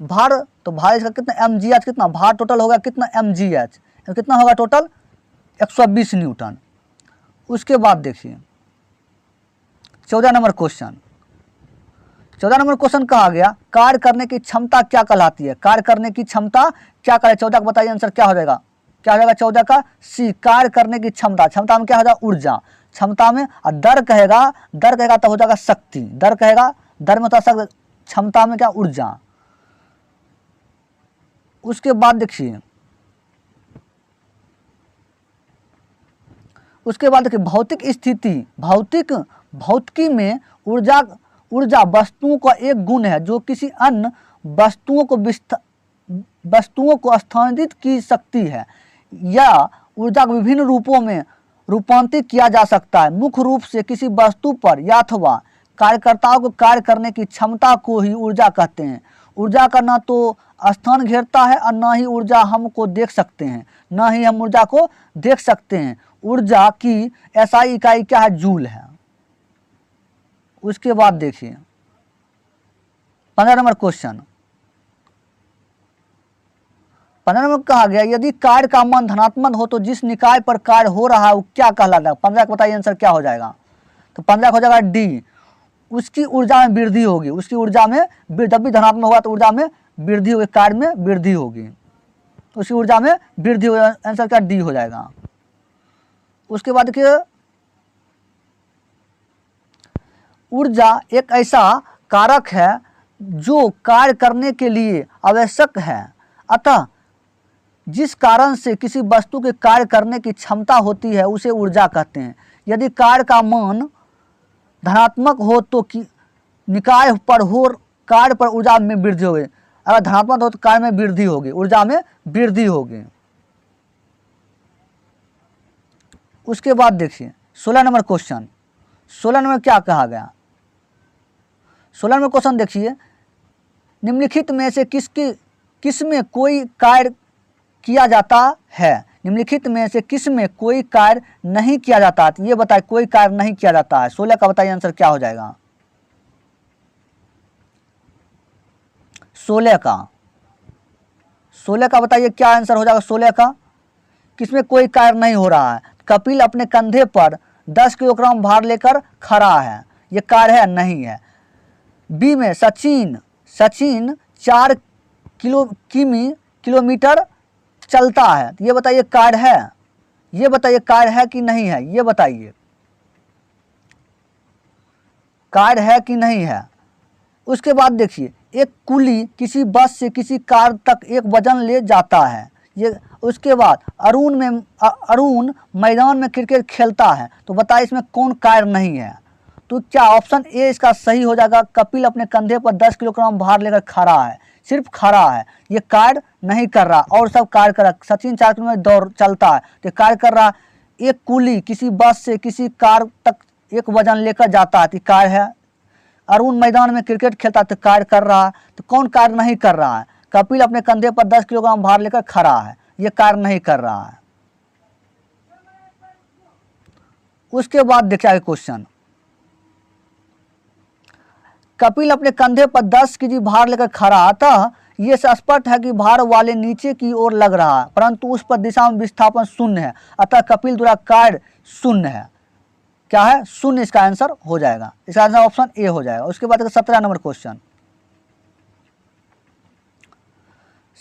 भार, तो भार इसका कितना mgh, कितना भार टोटल होगा कितना mgh, कितना होगा टोटल 120 न्यूटन। उसके बाद देखिए 14 नंबर क्वेश्चन, 14 नंबर क्वेश्चन कहा गया, कार्य करने की क्षमता क्या कहलाती है, कार्य करने की क्षमता क्या कहलाती है। 14 का बताइए आंसर क्या हो जाएगा, 14 का सी, कार्य करने की क्षमता, क्षमता में क्या हो जाएगा ऊर्जा, क्षमता में, और दर कहेगा तो हो जाएगा शक्ति, दर कहेगा, दर में होता शक्ति, क्षमता में क्या ऊर्जा। उसके बाद देखिए भौतिक स्थिति, भौतिकी में ऊर्जा वस्तुओं का एक गुण है जो किसी अन्य वस्तुओं को स्थानांतरित की सकती है, या ऊर्जा को विभिन्न रूपों में रूपांतरित किया जा सकता है। मुख्य रूप से किसी वस्तु पर या अथवा कार्यकर्ताओं को कार्य करने की क्षमता को ही ऊर्जा कहते हैं। ऊर्जा का ना तो स्थान घेरता है और ना ही ऊर्जा हमको देख सकते हैं, ना ही हम ऊर्जा को देख सकते हैं। ऊर्जा की एसआई इकाई क्या है, जूल है। उसके बाद देखिए 15 नंबर क्वेश्चन, 15 नंबर कहा गया, यदि कार्य का मान धनात्मक हो तो जिस निकाय पर कार्य हो रहा है वो क्या कहलाता है। 15 का बताइए आंसर क्या हो जाएगा, तो 15 हो जाएगा डी, उसकी ऊर्जा में वृद्धि होगी, उसकी ऊर्जा में, जब भी धनात्मक होगा तो ऊर्जा में वृद्धि होगी, कार्य में वृद्धि होगी, उसकी ऊर्जा में वृद्धि होगी, आंसर क्या डी हो जाएगा। उसके बाद देखिए ऊर्जा एक ऐसा कारक है जो कार्य करने के लिए आवश्यक है, अतः जिस कारण से किसी वस्तु के कार्य करने की क्षमता होती है उसे ऊर्जा कहते हैं। यदि कार्य का मान धनात्मक हो तो निकाय पर हो कार्य पर ऊर्जा में वृद्धि होगी, अगर धनात्मक हो तो कार्य में वृद्धि होगी, ऊर्जा में वृद्धि होगी। उसके बाद देखिए 16 नंबर क्वेश्चन, 16 नंबर क्या कहा गया, 16 नंबर क्वेश्चन देखिए, निम्नलिखित में से किसमें कोई कार्य किया जाता है, निम्नलिखित में से किस में कोई कार्य नहीं किया जाता है? तो ये बताए कोई कार्य नहीं किया जाता है। 16 का बताइए आंसर क्या हो जाएगा? 16 का बताइए क्या आंसर हो जाएगा 16 का? किसमें कोई कार्य नहीं हो रहा है? कपिल अपने कंधे पर 10 किलोग्राम भार लेकर खड़ा है, ये कार्य है नहीं है। बी में सचिन 4 किलोमीटर चलता है, ये बताइए कार्य है? ये बताइए कार्य है कि नहीं है? ये बताइए कार्य है कि नहीं है। उसके बाद देखिए एक कुली किसी बस से किसी कार तक एक वजन ले जाता है, ये। उसके बाद अरुण मैदान में क्रिकेट खेलता है, तो बताइए इसमें कौन कार्य नहीं है? तो क्या ऑप्शन ए इसका सही हो जाएगा? कपिल अपने कंधे पर 10 किलोग्राम भार लेकर खड़ा है, सिर्फ खड़ा है, ये कार्य नहीं कर रहा, और सब कार्य कर रहा। सचिन 4 किलोमीटर दौड़ चलता है, तो कार्य कर रहा। एक कुली किसी बस से किसी कार तक एक वजन लेकर जाता है, तो कार्य है। अरुण मैदान में क्रिकेट खेलता है, तो कार्य कर रहा है। तो कौन कार्य नहीं कर रहा है? कपिल अपने कंधे पर 10 किलोग्राम भार लेकर खड़ा है, ये कार्य नहीं कर रहा है। उसके बाद देखिए क्वेश्चन, कपिल अपने कंधे पर 10 केजी भार लेकर खड़ा, अतः ये स्पष्ट है कि भार वाले नीचे की ओर लग रहा है, परंतु उस पर दिशा में विस्थापन शून्य है, अतः कपिल द्वारा कार्य शून्य है। क्या है? शून्य इसका आंसर हो जाएगा। इसका आंसर ऑप्शन ए हो जाएगा। उसके बाद 17 नंबर क्वेश्चन,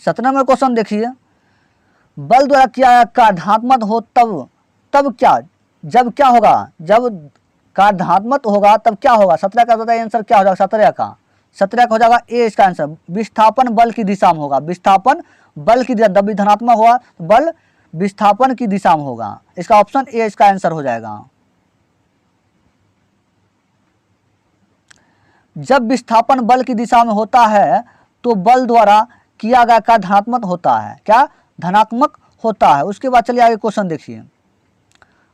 17 नंबर क्वेश्चन देखिए, बल द्वारा किया गया कार्य धनात्मक हो तब क्या, जब क्या होगा? जब कार्य धनात्मक होगा तब क्या होगा? 17 का बताइए आंसर क्या हो जाएगा? 17 का हो जाएगा ए इसका आंसर, विस्थापन बल की दिशा में होगा। विस्थापन बल की दिशा, जब धनात्मक होगा तो बल विस्थापन की दिशा में होगा। इसका ऑप्शन ए इसका आंसर हो जाएगा। जब विस्थापन बल की दिशा में होता है तो बल द्वारा किया गया कार्य धनात्मक होता है। क्या? धनात्मक होता है। उसके बाद चलिए आगे क्वेश्चन देखिए,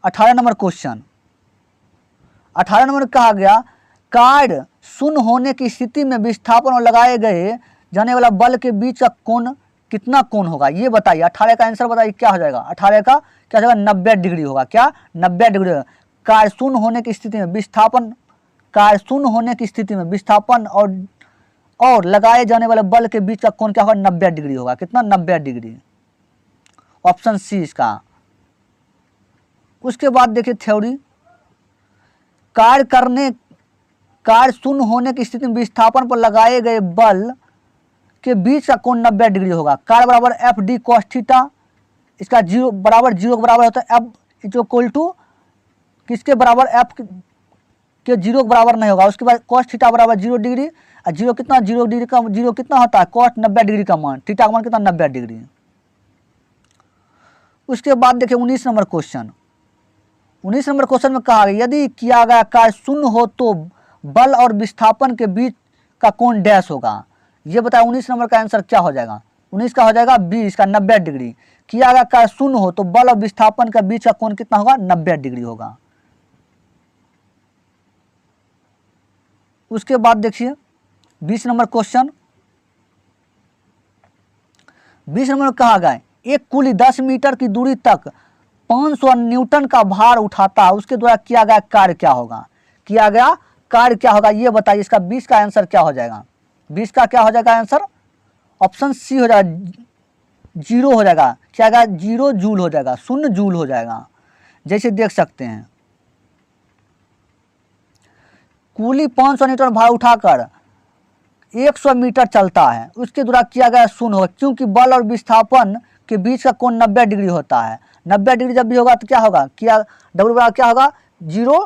18 नंबर क्वेश्चन। 18 नंबर कहा गया कार्य शून्य होने की स्थिति में विस्थापन और लगाए गए जाने वाला बल के बीच का कोण कितना कोण होगा? ये बताइए। 18 का आंसर बताइए क्या हो जाएगा? 18 का क्या हो जाएगा? 90 डिग्री होगा। क्या? 90 डिग्री। कार्य शून्य होने की स्थिति में विस्थापन, कार्य शून्य होने की स्थिति में विस्थापन और लगाए जाने वाले बल के बीच का कोण क्या होगा? 90 डिग्री होगा। कितना? 90 डिग्री। ऑप्शन सी इसका। उसके बाद देखिए थ्योरी, कार्य शून्य होने की स्थिति में विस्थापन पर लगाए गए बल के बीच का कोण 90 डिग्री होगा। कार्य बराबर एफ डी कॉस थीटा, इसका जीरो के बराबर होता है। एफ इज इक्वल टू किसके बराबर? एफ के जीरो के बराबर नहीं होगा। उसके बाद कॉस थीटा बराबर 0 डिग्री, और जीरो कितना? 0 डिग्री का जीरो कितना होता है? कॉस 90 डिग्री का मान, थीटा का मान कितना? 90 डिग्री। उसके बाद देखिए 19 नंबर क्वेश्चन। 19 नंबर क्वेश्चन में कहा गया यदि किया गया कार्य शून्य हो तो बल और विस्थापन के बीच का कोण डैश होगा। ये बताया 19 नंबर का आंसर क्या हो जाएगा? 19 का हो जाएगा बी इसका, 90 डिग्री। किया गया कार्य शून्य हो तो बल और विस्थापन के बीच का कोण कितना होगा? 90 डिग्री होगा। उसके बाद देखिए 20 नंबर क्वेश्चन। 20 नंबर में कहा गया एक कुली 10 मीटर की दूरी तक 500 न्यूटन का भार उठाता है, उसके द्वारा किया गया कार्य क्या होगा? किया गया कार्य क्या होगा? ये बताइए। इसका 20 का आंसर क्या हो जाएगा? 20 का क्या हो जाएगा आंसर? ऑप्शन सी हो जाएगा, 0 हो जाएगा। क्या होगा? 0 जूल हो जाएगा, 0 जूल हो जाएगा। जैसे देख सकते हैं कुली 500 न्यूटन भार उठाकर 100 मीटर चलता है, उसके द्वारा किया गया शून्य होगा, क्योंकि बल और विस्थापन के बीच का कोण 90 डिग्री होता है। 90 डिग्री जब भी होगा तो क्या होगा? क्या डब्ल्यू बराबर क्या होगा? 0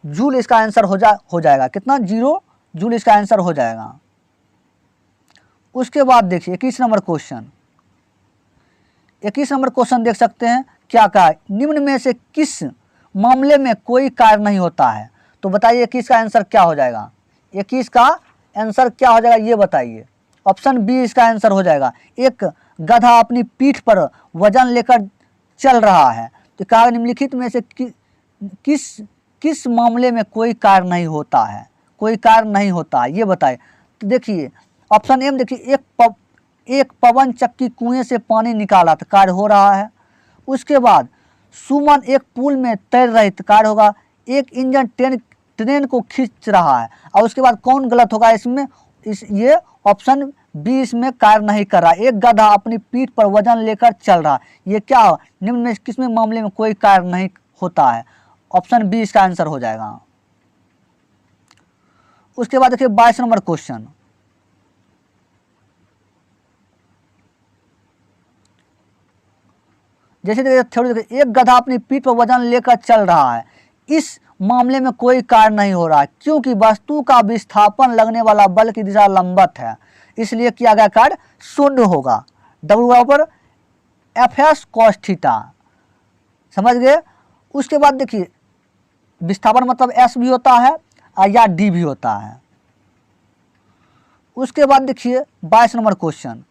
जूल इसका आंसर हो जाएगा। कितना? 0 जूल इसका आंसर हो जाएगा। उसके बाद देखिए 21 नंबर क्वेश्चन। 21 नंबर क्वेश्चन देख सकते हैं क्या कहा? निम्न में से किस मामले में कोई कार्य नहीं होता है? तो बताइए 21 का आंसर क्या हो जाएगा? 21 का आंसर क्या हो जाएगा? ये बताइए। ऑप्शन बी इसका आंसर हो जाएगा। एक गधा अपनी पीठ पर वजन लेकर चल रहा है, तो कहा निम्नलिखित में से किस मामले में कोई कार्य नहीं होता है? कोई कार्य नहीं होता है, ये बताइए। तो देखिए ऑप्शन ए में देखिए एक पवन चक्की कुएं से पानी निकाला तो कार्य हो रहा है। उसके बाद सुमन एक पुल में तैर रही कार होगा, एक इंजन ट्रेन को खींच रहा है। और उसके बाद कौन गलत होगा इसमें, ये ऑप्शन बी इसमें कार्य नहीं कर रहा। एक गधा अपनी पीठ पर वजन लेकर चल रहा, ये क्या हो, निम्न में किसमें मामले में कोई कार्य नहीं होता है, ऑप्शन बी इसका आंसर हो जाएगा। उसके बाद देखिए 22 नंबर क्वेश्चन, जैसे देखिए थ्योरी देखिए, एक गधा अपनी पीठ पर वजन लेकर चल रहा है, इस मामले में कोई कार्य नहीं हो रहा है क्योंकि वस्तु का विस्थापन लगने वाला बल की दिशा लंबवत है, इसलिए किया गया कार्य शून्य होगा। W बराबर FS cos थीटा, समझ गए। उसके बाद देखिए विस्थापन मतलब S भी होता है या D भी होता है। उसके बाद देखिए 22 नंबर क्वेश्चन,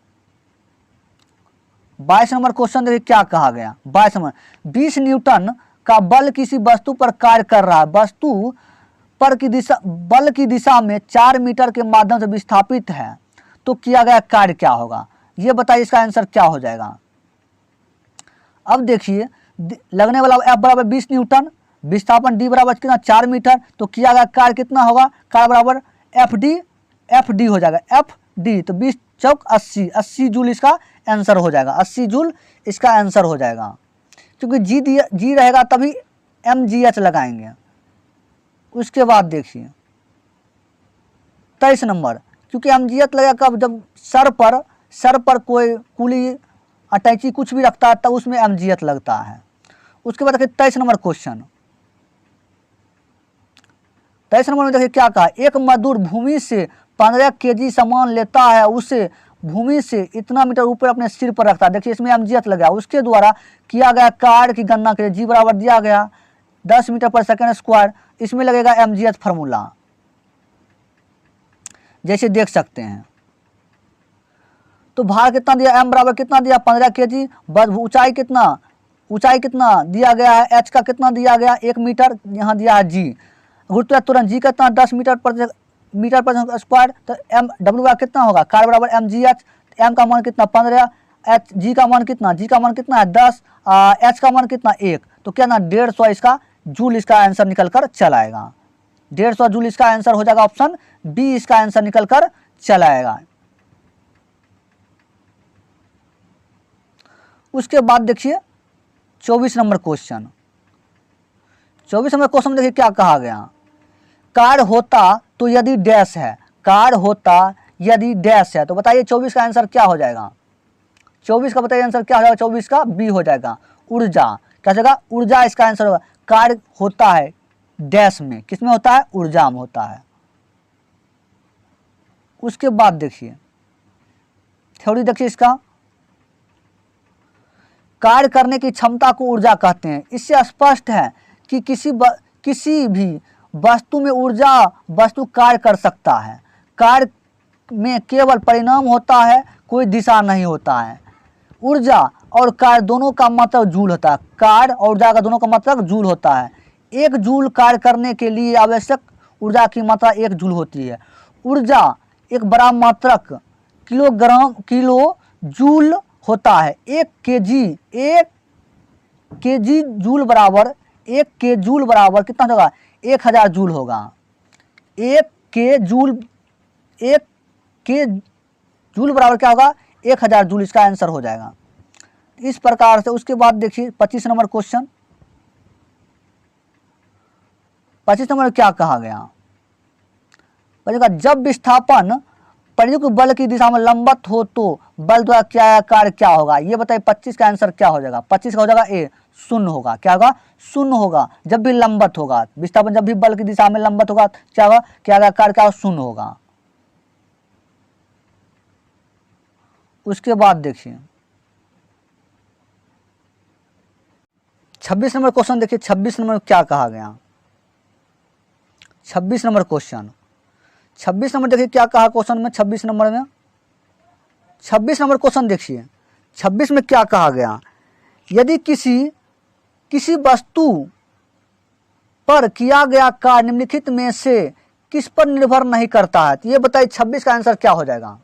22 नंबर क्वेश्चन देखिए क्या कहा गया। 22 नंबर, 20 न्यूटन का बल किसी वस्तु पर कार्य कर रहा है, वस्तु पर की दिशा बल की दिशा में 4 मीटर के माध्यम से विस्थापित है, तो किया गया कार्य क्या होगा, ये बताइए इसका आंसर क्या हो जाएगा। अब देखिए लगने वाला F बराबर 20 न्यूटन, विस्थापन D बराबर कितना 4 मीटर, तो किया गया कार्य कितना होगा, कार्य बराबर FD हो जाएगा, FD तो 20 चौक 80, 80 जूल इसका आंसर हो जाएगा, 80 जूल इसका आंसर हो जाएगा। क्योंकि जी रहेगा तभी mgh लगाएंगे। उसके बाद देखिए 23 नंबर, क्योंकि mgh लगेगा कब, जब सर पर कोई कुली अटैची कुछ भी रखता है तब उसमें mgh लगता है। उसके बाद देखिए 23 नंबर क्वेश्चन, 23 नंबर में देखिए क्या कहा, एक मजदूर भूमि से 15 kg सामान लेता है, उसे भूमि से इतना मीटर ऊपर अपने सिर पर रखता है, देखिए इसमें mgh लगा, उसके द्वारा किया गया कार्य की गणना करिए। जी बराबर दिया गया 10 मीटर पर सेकेंड स्क्वायर, इसमें लगेगा mgh फार्मूला, जैसे देख सकते हैं। तो भार कितना दिया, m बराबर कितना दिया 15 kg, ऊंचाई कितना दिया गया है, h का कितना दिया गया 1 मीटर, यहाँ दिया है g, गुरुत्वाकर्षण g कितना 10 मीटर पर स्क्वायर, तो m w कितना होगा, कार्य बराबर mgh, m का मान कितना 15, g का मान कितना है 10, h का मान कितना 1, तो क्या ना 150 इसका जूल इसका आंसर निकल कर चला आएगा, 150 जूल इसका आंसर हो जाएगा, ऑप्शन बी इसका आंसर निकल कर चला आएगा। उसके बाद देखिए 24 नंबर क्वेश्चन, 24 नंबर क्वेश्चन में देखिए क्या कहा गया, कार्य होता तो यदि डैश है, कार्य होता यदि डैश है, तो बताइए 24 का आंसर क्या हो जाएगा, 24 का बताइए आंसर क्या हो जाएगा, 24 का बी हो जाएगा, ऊर्जा, क्या हो जाएगा ऊर्जा इसका आंसर होगा। कार्य होता है डैश में, किसमें होता है, ऊर्जा में होता है। उसके बाद देखिए थ्योरी देखिए इसका, कार्य करने की क्षमता को ऊर्जा कहते हैं, इससे स्पष्ट है कि किसी भी वस्तु में वस्तु कार्य कर सकता है, कार्य में केवल परिणाम होता है, कोई दिशा नहीं होता है। ऊर्जा और कार्य दोनों का मतलब जूल होता है, कार्य और ऊर्जा का दोनों का मतलब जूल होता है। 1 जूल कार्य करने के लिए आवश्यक ऊर्जा की मात्रा 1 जूल होती है। ऊर्जा एक बड़ा मात्रक किलो जूल होता है। 1 केजी जूल बराबर 1 के जूल बराबर कितना होगा, 1000 जूल होगा। 1 के जूल बराबर क्या होगा, 1000 जूल इसका आंसर हो जाएगा इस प्रकार से। उसके बाद देखिए 25 नंबर क्वेश्चन, 25 नंबर क्या कहा गया, जब विस्थापन प्रयुक्त बल की दिशा में लंबवत हो तो बल द्वारा क्या कार्य क्या होगा, ये बताइए 25 का आंसर क्या हो जाएगा, 25 का हो जाएगा ए, शून्य होगा। क्या होगा, शून्य होगा। जब भी लंबवत होगा विस्थापन, जब भी बल की दिशा में लंबवत होगा क्या होगा, क्या होगा, कार्य क्या शून्य होगा। उसके बाद देखिए 26 नंबर क्वेश्चन देखिए, 26 नंबर क्या कहा गया, 26 नंबर क्वेश्चन, 26 नंबर देखिए क्या कहा क्वेश्चन में, 26 नंबर में 26 नंबर क्वेश्चन देखिए 26 में क्या कहा गया, यदि किसी वस्तु पर किया गया कार्य निम्नलिखित में से किस पर निर्भर नहीं करता है, तो ये बताइए 26 का आंसर क्या हो जाएगा,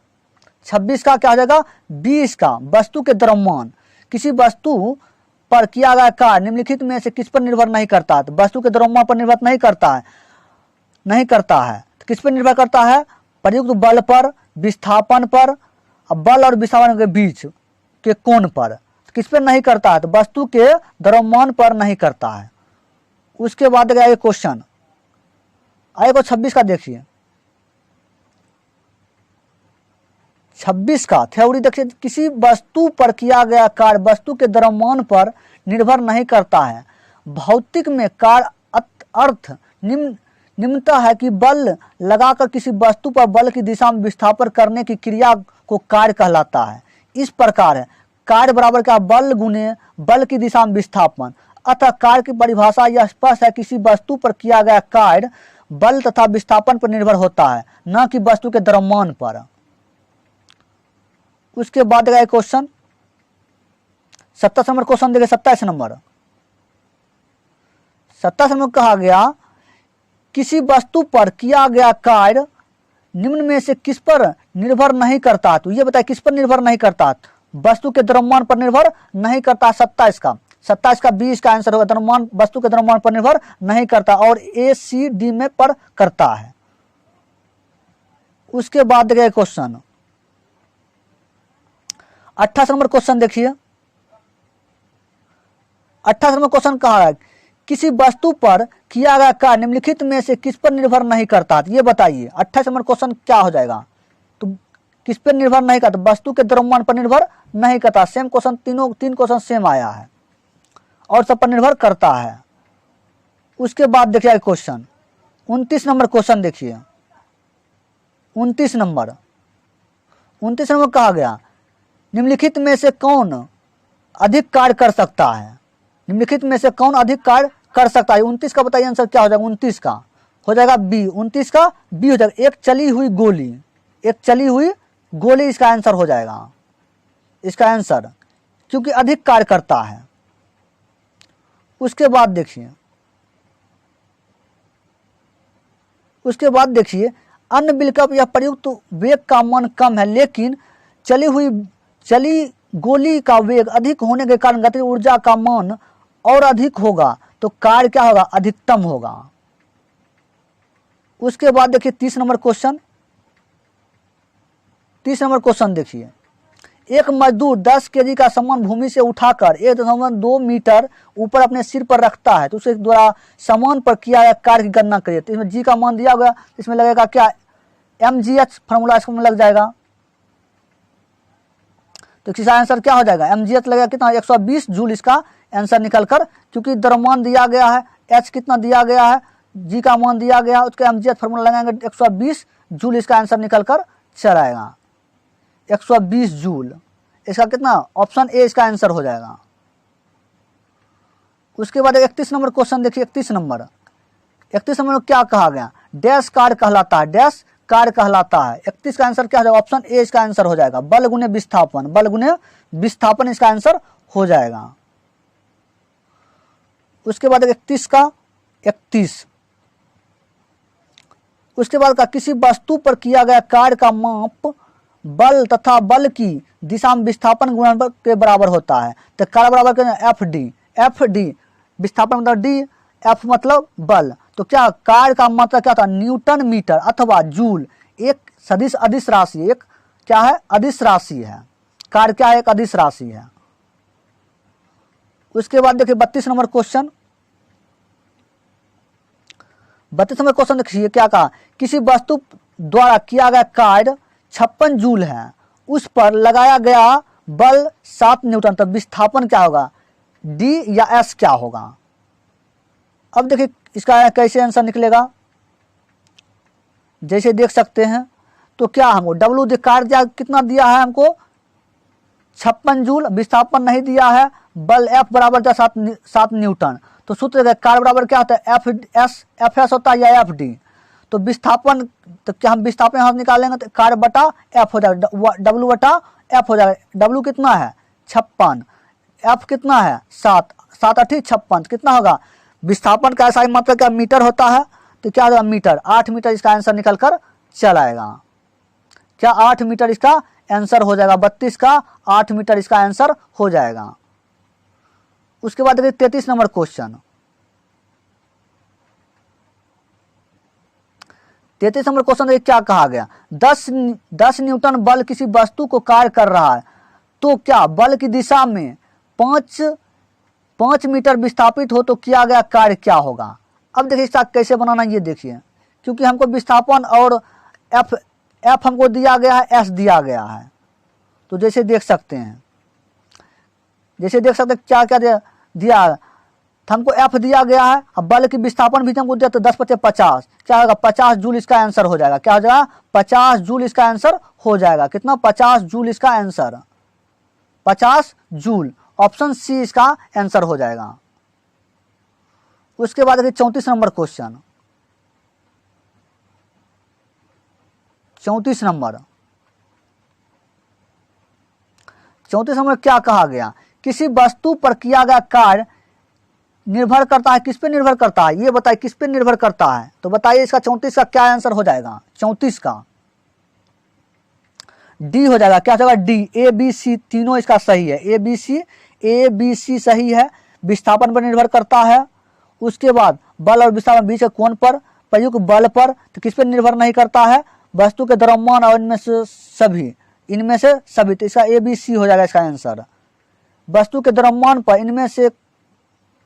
26 का क्या हो जाएगा, 20 का वस्तु के द्रव्यमान। किसी वस्तु पर किया गया कार्य निम्नलिखित में से किस पर निर्भर नहीं करता है? तो वस्तु के द्रव्यमान पर निर्भर नहीं करता है, तो किस पर निर्भर करता है? प्रयुक्त बल पर, विस्थापन पर, बल और विस्थापन के बीच के कोण पर। तो किस पर नहीं करता है? तो वस्तु के द्रव्यमान पर नहीं करता है। उसके बाद गया क्वेश्चन आएगा 26 का, देखिए 26 का थ्योरी देखिए, किसी वस्तु पर किया गया कार्य वस्तु के द्रव्यमान पर निर्भर नहीं करता है। भौतिक में कार्य अर्थ निम्नतः है कि बल लगाकर किसी वस्तु पर बल की दिशा में विस्थापन करने की क्रिया को कार्य कहलाता है। इस प्रकार है कार्य बराबर क्या? बल गुने बल की दिशा में विस्थापन। अतः कार्य की परिभाषा यह स्पष्ट है, किसी वस्तु पर किया गया कार्य बल तथा विस्थापन पर निर्भर होता है, न कि वस्तु के द्रव्यमान पर। उसके बाद गया क्वेश्चन 27 नंबर क्वेश्चन देखिए, 27 नंबर कहा गया किसी वस्तु पर किया गया कार्य निम्न में से किस पर निर्भर नहीं करता? तो ये बताए किस पर निर्भर नहीं करता? वस्तु के द्रव्यमान पर निर्भर नहीं करता। 27 का 20 का आंसर होगा, द्रव्यमान वस्तु के द्रव्यमान पर निर्भर नहीं करता और ACD में पर करता है। उसके बाद गए क्वेश्चन 28 नंबर क्वेश्चन देखिए, 28 नंबर क्वेश्चन कहा है किसी वस्तु पर किया गया कार्य निम्नलिखित में से किस पर निर्भर नहीं करता? ये बताइए 28 नंबर क्वेश्चन क्या हो जाएगा? तो किस पर निर्भर नहीं करता? वस्तु के द्रव्यमान पर निर्भर नहीं करता। सेम क्वेश्चन, तीन क्वेश्चन सेम आया है और सब पर निर्भर करता है। उसके बाद देखिए क्वेश्चन 29 नंबर क्वेश्चन देखिए, 29 नंबर कहा गया निम्नलिखित में से कौन अधिक कार्य कर सकता है? निम्नलिखित में से कौन अधिक कार्य कर सकता है? 29 का बताइए आंसर क्या हो जाएगा? 29 का हो जाएगा बी, 29 का बी हो जाएगा। एक चली हुई गोली इसका आंसर हो जाएगा, इसका आंसर, क्योंकि अधिक कार्य करता है। उसके बाद देखिए अन्य विकल्प या प्रयुक्त वेग का मान कम है, लेकिन चली गोली का वेग अधिक होने के कारण गतिज ऊर्जा का मान और अधिक होगा, तो कार्य क्या होगा? अधिकतम होगा। उसके बाद देखिए 30 नंबर क्वेश्चन देखिए, एक मजदूर 10 केजी का सामान भूमि से उठाकर 1.2 मीटर ऊपर अपने सिर पर रखता है, तो उसके द्वारा सामान पर किया गया कार्य की गणना करिए। तो इसमें जी का मान दिया गया, इसमें लगेगा क्या? mgh फॉर्मूला इसको लग जाएगा। तो इसका आंसर क्या हो जाएगा? mgh लगेगा कितना? 120 जूल इसका आंसर निकल कर, क्योंकि द्रव्यमान दिया गया है, h कितना दिया गया है, g का मान दिया गया, उसका mgh फॉर्मूला लगाएंगे 120 जूल इसका आंसर निकल कर चलाएगा। 120 जूल इसका कितना? ऑप्शन ए इसका आंसर हो जाएगा। उसके बाद 31 नंबर क्वेश्चन देखिए, 31 नंबर में क्या कहा गया? डैश कार्य कहलाता है, 31 का आंसर क्या हो जाएगा? ऑप्शन ए इसका आंसर हो जाएगा। बल गुने विस्थापन इसका आंसर हो जाएगा। उसके बाद 31 उसके बाद का किसी वस्तु पर किया गया कार्य का माप बल तथा बल की दिशा में विस्थापन गुणन के बराबर होता है। तो कार्य बराबर एफ डी विस्थापन मतलब डी, एफ मतलब बल। तो क्या कार्य का मतलब क्या था? न्यूटन मीटर अथवा जूल। एक सदिश अदिश राशि, एक क्या है? अदिश राशि है। कार्य क्या है? एक अदिश राशि है। उसके बाद देखिए 32 नंबर क्वेश्चन देखिए क्या कहा? किसी वस्तु द्वारा किया गया कार्य 56 जूल है, उस पर लगाया गया बल 7 न्यूटन, तो विस्थापन क्या होगा? डी या एस क्या होगा? अब देखिए इसका कैसे आंसर निकलेगा, जैसे देख सकते हैं। तो क्या हमको डब्ल्यू कार्य कितना दिया है? हमको 56 जूल, विस्थापन नहीं दिया है, बल एफ बराबर था 7 न्यूटन। तो सूत्र कार्य बराबर क्या होता है? एफ एस होता है या एफ डी। तो विस्थापन, तो क्या हम विस्थापन यहाँ निकालेंगे तो कार्य बटा एफ हो जाएगा, डब्ल्यू बटा एफ हो जाएगा। डब्ल्यू कितना है? 56, एफ कितना है? 7 8 56, कितना होगा? विस्थापन का ऐसा ही मतलब क्या? मीटर होता है, तो क्या होगा? मीटर, 8 मीटर इसका आंसर निकल कर चलाएगा। क्या 8 मीटर इसका आंसर हो जाएगा? 32 का 8 मीटर इसका आंसर हो जाएगा। उसके बाद देखिए 33 नंबर क्वेश्चन, 33 नंबर क्वेश्चन देखिए क्या कहा गया। 10 न्यूटन बल किसी वस्तु को कार्य कर रहा है तो क्या बल की दिशा में 5 मीटर विस्थापित हो तो किया गया कार्य क्या होगा। अब देखिए इसका कैसे बनाना ये देखिए, क्योंकि हमको विस्थापन और एफ हमको दिया गया है, एस दिया गया है। तो जैसे देख सकते हैं, क्या क्या दिया है, तो हमको एफ दिया गया है, अब बल की विस्थापन भी हमको दिया तो 10/50 क्या होगा 50 जूल इसका आंसर हो जाएगा। क्या हो जाएगा 50 जूल इसका आंसर हो जाएगा। कितना 50 जूल इसका आंसर, 50 जूल, ऑप्शन सी इसका आंसर हो जाएगा। उसके बाद देखिए 34 नंबर क्वेश्चन, 34 नंबर क्या कहा गया, किसी वस्तु पर किया गया कार्य निर्भर करता है, किस पे निर्भर करता है ये बताइए, किस पे निर्भर करता है। तो बताइए इसका 34 का क्या आंसर हो जाएगा। 34 का डी हो जाएगा। क्या हो जाएगा डी, ए बी सी तीनों इसका सही है। ए बी सी सही है। विस्थापन पर निर्भर करता है। उसके बाद बल और विस्थापन बीच के कोण पर, प्रयुक्त बल पर, तो किस पर निर्भर नहीं करता है, वस्तु के द्रव्यमान और इनमें से सभी। तो इसका ए बी सी हो जाएगा इसका आंसर। वस्तु के द्रव्यमान पर इनमें से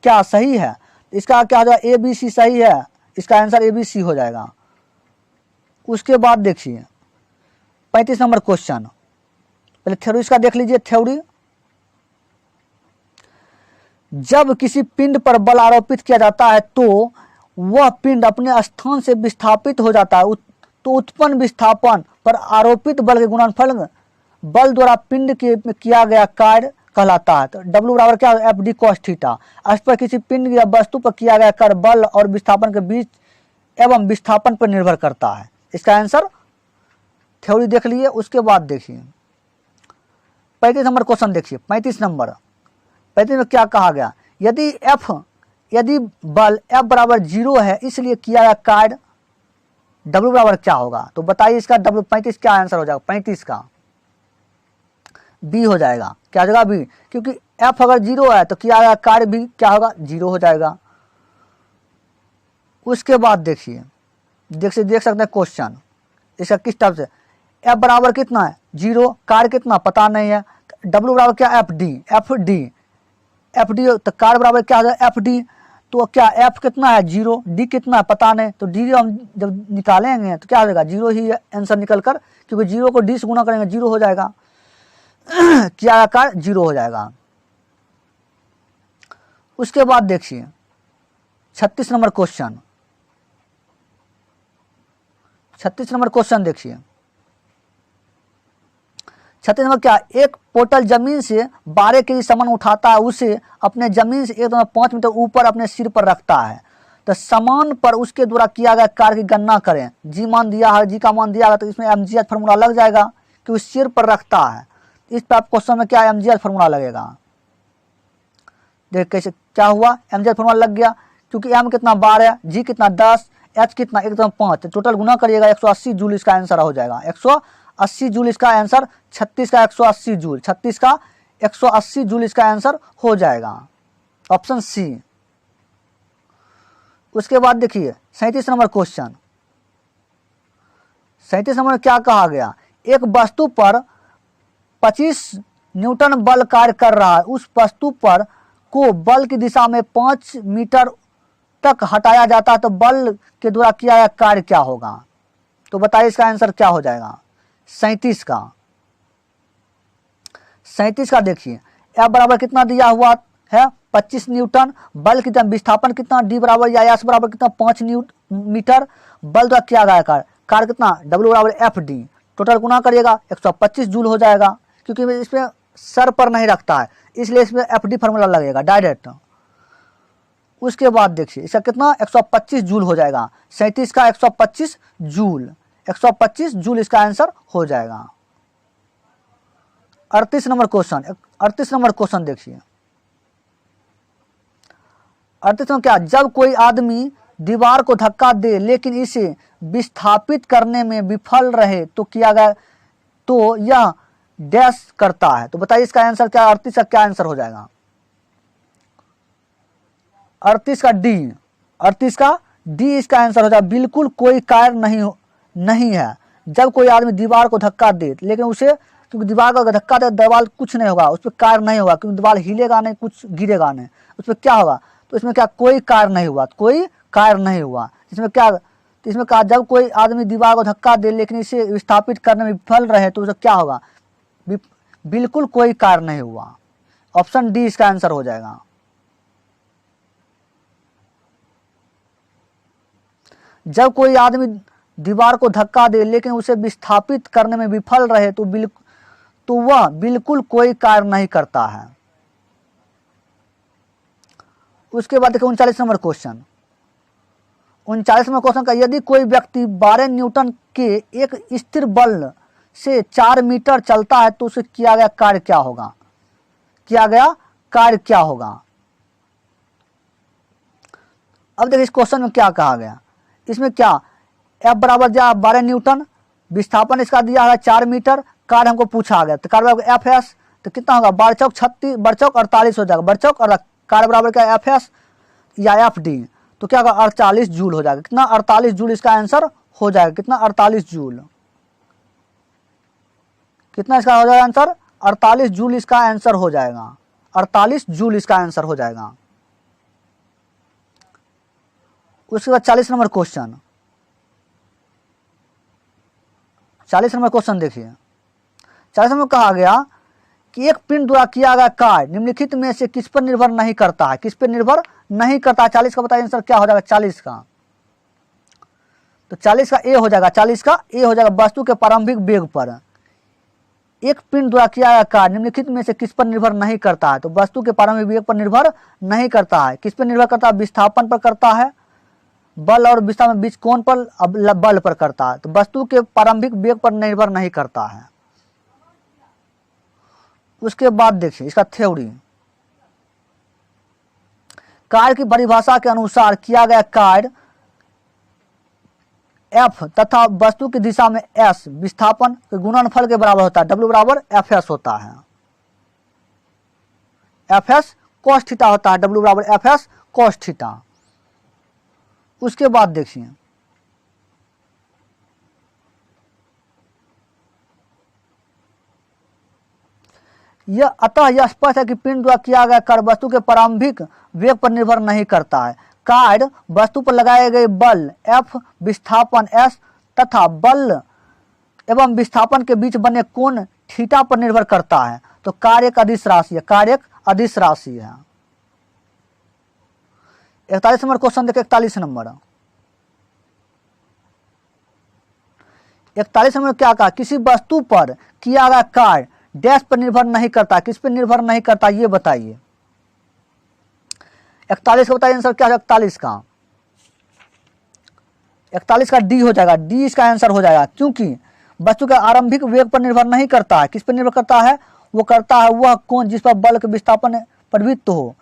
क्या सही है, इसका क्या हो जाएगा ए बी सी सही है, इसका आंसर ए बी सी हो जाएगा। उसके बाद देखिए 35 नंबर क्वेश्चन, पहले थ्योरी इसका देख लीजिए। थ्योरी, जब किसी पिंड पर बल आरोपित किया जाता है तो वह पिंड अपने स्थान से विस्थापित हो जाता है, तो उत्पन्न विस्थापन पर आरोपित बल के गुणनफल बल द्वारा पिंड के किया गया कार्य कहलाता है। तो W बराबर क्या एफ डी कॉस थीटा। इस पर किसी पिंड या वस्तु पर किया गया कार्य बल और विस्थापन के बीच एवं विस्थापन पर निर्भर करता है। इसका आंसर थ्योरी देख लिए। उसके बाद देखिए 35 नंबर क्वेश्चन देखिए। 35 में क्या कहा गया, यदि बल F बराबर 0 है इसलिए किया गया कार्य W बराबर क्या होगा। तो बताइए इसका W 35 क्या आंसर हो जाएगा। 35 का बी हो जाएगा। क्या हो जाएगा बी, क्योंकि F अगर 0 है तो किया गया कार्य भी क्या होगा 0 हो जाएगा। उसके बाद देखिए देख सकते हैं क्वेश्चन इसका किस टाइप से। F बराबर कितना है 0, कार्य कितना पता नहीं है। W बराबर क्या एफ डी तो कार्य बराबर क्या हो जाएगा एफ डी। तो क्या F कितना है 0, D कितना है पता नहीं, तो D हम जब निकालेंगे तो क्या हो जाएगा 0 ही आंसर निकल कर, क्योंकि 0 को D से गुना करेंगे 0 हो जाएगा। क्या कार्य 0 हो जाएगा। उसके बाद देखिए 36 नंबर क्वेश्चन, 36 नंबर क्वेश्चन देखिए। 36 नंबर क्या, एक पोर्टल जमीन से 12 केजी सामान उठाता है, उसे अपने जमीन से 1.5 मीटर ऊपर अपने सिर पर रखता है, तो सामान पर उसके द्वारा किया गया कार्य की गणना करें। जी मान दिया है, जी का मान दिया है तो इसमें mgh फार्मूला लग जाएगा कि उस सिर पर रखता है। इस टाइप क्वेश्चन में क्या mgh फार्मूला लगेगा। देख कैसे क्या हुआ, mgh फार्मूला लग गया, क्योंकि m कितना 12, g कितना 10, h कितना 1.5, टोटल गुना करिएगा 180 जूल इसका आंसर हो जाएगा। 180 जूल इसका आंसर, 36 का 180 जूल, 36 का 180 जूल इसका आंसर हो जाएगा, ऑप्शन सी। उसके बाद देखिए 37 नंबर क्वेश्चन। 37 नंबर में क्या कहा गया, एक वस्तु पर 25 न्यूटन बल कार्य कर रहा है, उस वस्तु पर को बल की दिशा में 5 मीटर तक हटाया जाता है, तो बल के द्वारा किया गया कार्य क्या होगा। तो बताइए इसका आंसर क्या हो जाएगा। 37 का देखिए F बराबर कितना दिया हुआ है 25 न्यूटन, बल कितना, विस्थापन कितना, D बराबर या S बराबर कितना 5 मीटर, बल द्वारा किया गया कार्य कितना, W बराबर एफ डी, टोटल गुना करिएगा 125 जूल हो जाएगा, क्योंकि इसमें सर पर नहीं रखता है इसलिए इसमें एफ डी फार्मूला लगेगा डायरेक्ट। उसके बाद देखिए इसका कितना 125 जूल हो जाएगा। 37 का 125 जूल, 125 जूल इसका आंसर हो जाएगा। 38 नंबर क्वेश्चन देखिए। 38 में क्या, जब कोई आदमी दीवार को धक्का दे लेकिन इसे विस्थापित करने में विफल रहे तो किया गया, तो यह डैश करता है। तो बताइए इसका आंसर क्या, 38 का क्या आंसर हो जाएगा। 38 का डी, 38 का डी इसका आंसर हो जाएगा। बिल्कुल कोई कार्य नहीं है। जब कोई आदमी दीवार को धक्का दे, लेकिन उसे क्योंकि दीवार को धक्का दे दीवार कुछ नहीं होगा, उस पर कार्य नहीं होगा, क्योंकि दीवार हिलेगा नहीं, कुछ गिरेगा नहीं, उस पर क्या होगा, तो इसमें क्या कोई कार्य नहीं हुआ, कोई कार्य नहीं हुआ। इसमें क्या, तो इसमें कहा जब कोई आदमी दीवार को धक्का दे लेकिन इसे विस्थापित करने में विफल रहे तो उसे क्या होगा, बिल्कुल कोई कार्य नहीं हुआ। ऑप्शन डी इसका आंसर हो जाएगा। जब कोई आदमी दीवार को धक्का दे लेकिन उसे विस्थापित करने में विफल रहे तो वह बिल्कुल कोई कार्य नहीं करता है। उसके बाद देखिए 39 नंबर क्वेश्चन। 39 नंबर क्वेश्चन का, यदि कोई व्यक्ति 12 न्यूटन के एक स्थिर बल से 4 मीटर चलता है तो उसे किया गया कार्य क्या होगा, किया गया कार्य क्या होगा। अब देखिए इस क्वेश्चन में क्या कहा गया, इसमें क्या F बराबर दिया 12 न्यूटन, विस्थापन इसका दिया है 4 मीटर, कार्य हमको पूछा गया, तो कार्य बराबर एफ एस, तो कितना होगा, 12 चौक 36, 12 चौक 48 हो जाएगा, 12 चौक और कार्य बराबर क्या एफ एस या एफ डी, तो क्या होगा 48 जूल हो जाएगा। कितना, 48 जूल इसका आंसर हो जाएगा। कितना, 48 जूल। कितना इसका हो जाएगा आंसर, 48 जूल इसका आंसर हो जाएगा। 48 जूल इसका आंसर हो जाएगा। उसके बाद 40 नंबर क्वेश्चन। 40 नंबर क्वेश्चन देखिए। 40 नंबर कहा गया कि एक पिंड द्वारा किया गया कार्य निम्नलिखित में से किस पर निर्भर नहीं करता है, किस पर निर्भर नहीं करता है। 40 का बताइए आंसर क्या हो जाएगा 40 का, तो 40 का ए हो जाएगा। 40 का ए हो जाएगा, वस्तु के प्रारंभिक वेग पर। एक पिंड द्वारा किया गया कार्य निम्नलिखित में से किस पर निर्भर नहीं करता है, तो वस्तु के प्रारंभिक वेग पर निर्भर नहीं करता है। किस पर निर्भर करता है, विस्थापन पर करता है। बल और विस्थापन बीच कोण पर, बल पर करता है, तो वस्तु के प्रारंभिक वेग पर निर्भर नहीं करता है। उसके बाद देखिए इसका थ्योरी। कार्य की परिभाषा के अनुसार किया गया कार्य F तथा वस्तु की दिशा में S विस्थापन के गुणनफल के बराबर होता है। W बराबर Fs होता है। Fs cos थीटा होता है। W बराबर Fs cos थीटा। उसके बाद देखिए अतः यह स्पष्ट है कि पिंड द्वारा किया गया कार्य वस्तु के प्रारंभिक वेग पर निर्भर नहीं करता है। कार्य वस्तु पर लगाए गए बल F, विस्थापन S तथा बल एवं विस्थापन के बीच बने कोण थीटा पर निर्भर करता है। तो कार्य एक अदिश राशि है, कार्य एक अदिश राशि है। 41 नंबर क्वेश्चन देखिए। 41 नंबर 41 नंबर क्या कहा, किसी वस्तु पर किया गया कार्य डैश पर निर्भर नहीं करता। किस पर निर्भर नहीं करता ये बताइए। 41 का बताइए आंसर क्या है। 41 का डी हो जाएगा। डी इसका आंसर हो जाएगा, क्योंकि वस्तु का आरंभिक वेग पर निर्भर नहीं करता है। किस पर निर्भर करता है, वो करता है वह कोण जिस पर बल के विस्थापन प्रवृत्त हो,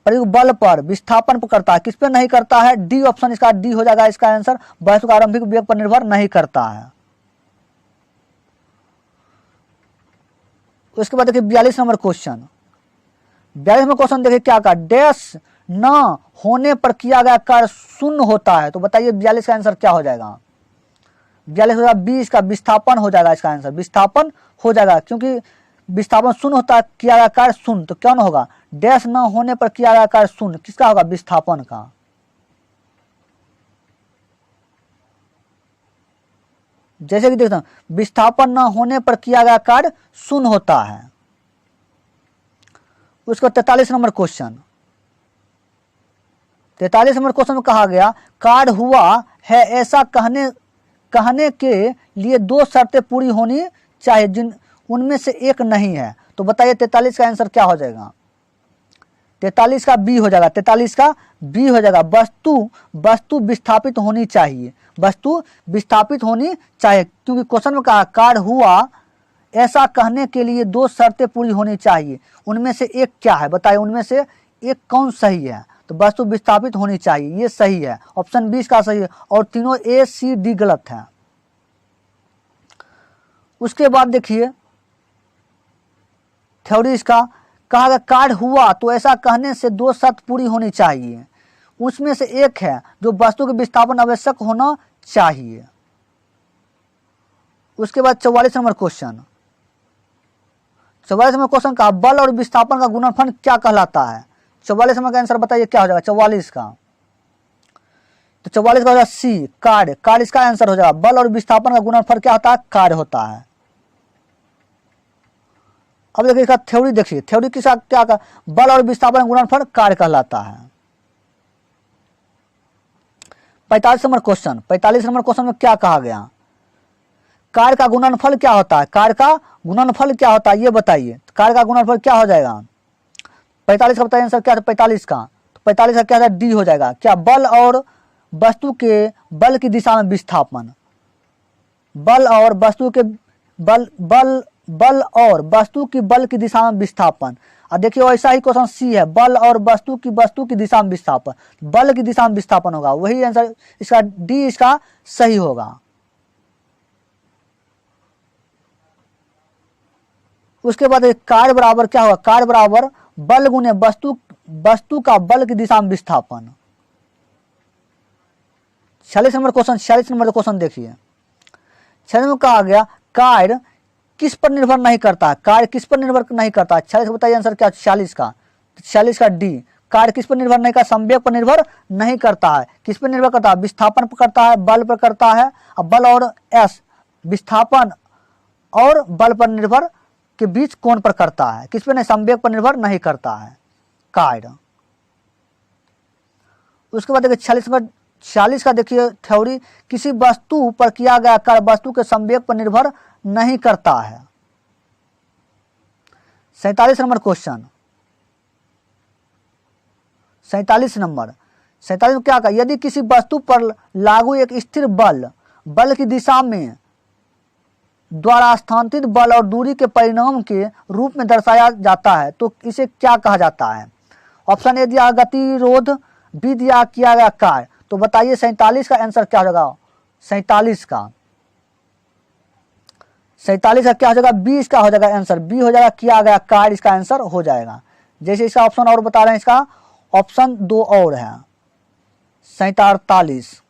बल पर विस्थापन पर करता है। किस पर नहीं करता है, डी ऑप्शन इसका डी हो जाएगा इसका आंसर। वस्तु का आरंभिक वेग पर निर्भर नहीं करता है। उसके बाद देखिए 42 नंबर क्वेश्चन। 42 नंबर क्वेश्चन देखिए क्या कहा, डैश न होने पर किया गया कार्य शून्य होता है। तो बताइए 42 का आंसर क्या हो जाएगा। 42 हो जाएगा 20 का विस्थापन हो जाएगा इसका आंसर। विस्थापन हो जाएगा, क्योंकि विस्थापन शून्य होता है, किया गया कार्य शून्य, तो क्या होगा, डैश न होने पर किया गया कार्य शून्य। किसका होगा, विस्थापन का। जैसे कि देखता हूं, विस्थापन न होने पर किया गया कार्य शून्य होता है। उसका 43 नंबर क्वेश्चन। 43 नंबर क्वेश्चन में कहा गया, कार्य हुआ है ऐसा कहने के लिए दो शर्तें पूरी होनी चाहिए जिन उनमें से एक नहीं है। तो बताइए 43 का आंसर क्या हो जाएगा। 43 का बी हो जाएगा। 43 का बी हो जाएगा, वस्तु विस्थापित होनी चाहिए। वस्तु विस्थापित होनी चाहिए, क्योंकि क्वेश्चन में कहा कार्य हुआ ऐसा कहने के लिए दो शर्तें पूरी होनी चाहिए। उनमें से एक क्या है, बताइए उनमें से एक कौन सही है। तो वस्तु विस्थापित होनी चाहिए, ये सही है, ऑप्शन 20 का सही है, और तीनों ए सी डी गलत है। उसके बाद देखिए थ्योरी इसका, कहा गया कार्य हुआ तो ऐसा कहने से दो शर्त पूरी होनी चाहिए, उसमें से एक है जो वस्तु के विस्थापन आवश्यक होना चाहिए। उसके बाद 44 नंबर क्वेश्चन, 44 नंबर क्वेश्चन का बल और विस्थापन का गुणनफल क्या कहलाता है? 44 नंबर का आंसर बताइए क्या हो जाएगा 44 का? तो 44 का हो जाएगा सी, कार्य। कार्य इसका आंसर हो जाएगा। बल और विस्थापन का गुणनफल क्या होता है? कार्य होता है। अब देखिए इसका थ्योरी देखिए, थ्योरी किसका क्या का बल और विस्थापन का गुणनफल कार्य कहलाता है। 45 नंबर क्वेश्चन, 45 नंबर क्वेश्चन में क्या कहा गया? कार्य का गुणनफल क्या होता है? कार्य का गुणनफल क्या होता है ये बताइए। कार्य का गुणनफल क्या हो जाएगा? 45 का बताइए आंसर क्या है 45 का? तो 45 का क्या है? डी हो जाएगा। क्या? बल और वस्तु के बल की दिशा में विस्थापन। बल और वस्तु के बल और वस्तु की बल की दिशा में विस्थापन। और देखिए ऐसा ही क्वेश्चन सी है, बल और वस्तु की दिशा में विस्थापन। बल की दिशा में विस्थापन होगा, वही आंसर इसका डी इसका सही होगा। उसके बाद कार्य बराबर क्या होगा? कार्य बराबर बल गुने वस्तु का बल की दिशा में विस्थापन। 46 नंबर क्वेश्चन, 46 नंबर क्वेश्चन देखिए। 46 में कहा गया कार्य किस पर निर्भर नहीं करता? कार्य किस पर निर्भर नहीं करता? 46 बताइए आंसर क्या? 46 का? 46 का डी। कार्य किस पर निर्भर नहीं करता? संवेग पर निर्भर नहीं करता है। किस पर निर्भर करता है? विस्थापन पर करता है, बल पर करता है। अब बल और एस, विस्थापन और बल पर निर्भर के बीच कौन पर करता है? किस पर नहीं? संवेग पर निर्भर नहीं करता है कार्य। उसके बाद देखिए 46 का देखिए थ्योरी, किसी वस्तु पर किया गया कार्य वस्तु के संवेग पर निर्भर नहीं करता है। 47 नंबर क्वेश्चन, 47 नंबर, 47 में क्या कहा? यदि किसी वस्तु पर लागू एक स्थिर बल की दिशा में द्वारा स्थानांतरित बल और दूरी के परिणाम के रूप में दर्शाया जाता है तो इसे क्या कहा जाता है? ऑप्शन ए दिया गतिरोध, बी दिया किया गया कार्य। तो बताइए 47 का आंसर क्या हो जाएगा? 47 का 47 का क्या हो जाएगा? बी इसका हो जाएगा आंसर। बी हो जाएगा किया गया कार्य, इसका आंसर हो जाएगा। जैसे इसका ऑप्शन और बता रहे हैं, इसका ऑप्शन 2 और है 47।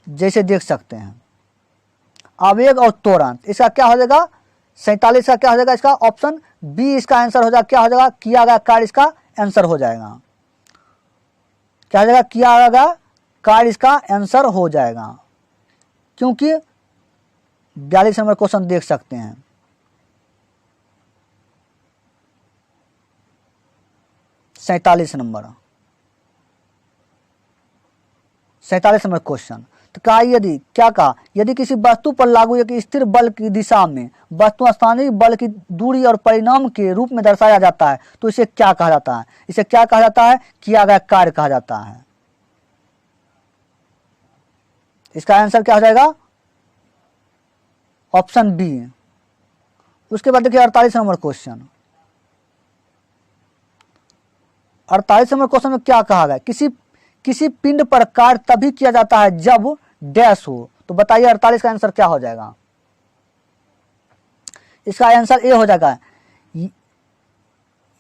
जैसे देख सकते हैं आवेग और त्वरण, इसका क्या हो जाएगा? 47 का क्या हो जाएगा? इसका ऑप्शन बी इसका आंसर हो जाएगा। क्या हो जाएगा? किया गया कार्य इसका आंसर हो जाएगा। क्या हो जाएगा? किया गया कार्य इसका आंसर हो जाएगा, क्योंकि 42 नंबर क्वेश्चन देख सकते हैं। सैंतालीस नंबर क्वेश्चन, तो कहा यदि क्या कहा? यदि किसी वस्तु पर लागू एक स्थिर बल की दिशा में वस्तु स्थानीय बल की दूरी और परिणाम के रूप में दर्शाया जाता है तो इसे क्या कहा जाता है? इसे क्या कहा जाता है? किया गया कार्य कहा जाता है। इसका आंसर क्या हो जाएगा? Option B. उसके बाद देखिए 48 नंबर क्वेश्चन, 48 नंबर क्वेश्चन में क्या कहा गया? किसी पिंड पर कार्य तभी किया जाता है जब डैश हो। तो बताइए 48 का आंसर क्या हो जाएगा? इसका आंसर ए हो जाएगा।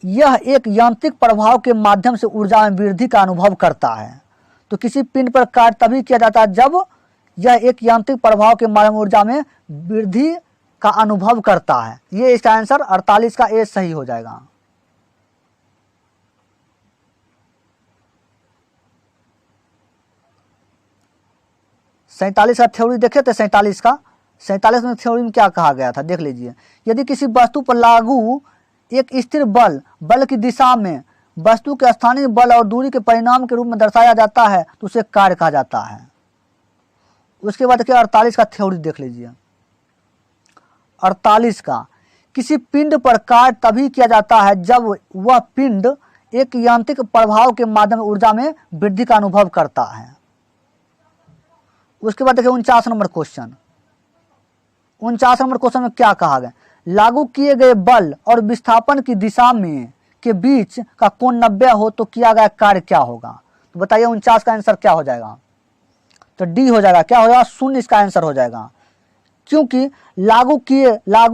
यह एक यांत्रिक प्रभाव के माध्यम से ऊर्जा में वृद्धि का अनुभव करता है। तो किसी पिंड पर कार्य तभी किया जाता है जब यह एक यांत्रिक प्रभाव के माध्यम ऊर्जा में वृद्धि का अनुभव करता है। ये इसका आंसर 48 का ए सही हो जाएगा। सैंतालीस का थ्योरी देखे थे। 47 में थ्योरी में क्या कहा गया था देख लीजिए। यदि किसी वस्तु पर लागू एक स्थिर बल की दिशा में वस्तु के स्थानीय बल और दूरी के परिणाम के रूप में दर्शाया जाता है तो उसे कार्य कहा जाता है। उसके बाद क्या 48 का थ्योरी देख लीजिए। 48 का, किसी पिंड पर कार्य तभी किया जाता है जब वह पिंड एक यांत्रिक प्रभाव के माध्यम ऊर्जा में वृद्धि का अनुभव करता है। उसके बाद देखिए 49 नंबर क्वेश्चन, 49 नंबर क्वेश्चन में क्या कहा गया? लागू किए गए बल और विस्थापन की दिशा में के बीच का कोण 90 हो तो किया गया कार्य क्या होगा? तो बताइए 49 का आंसर क्या हो जाएगा? तो डी हो जाएगा। क्या हो जाएगा? शून्य इसका आंसर हो जाएगा, क्योंकि लागू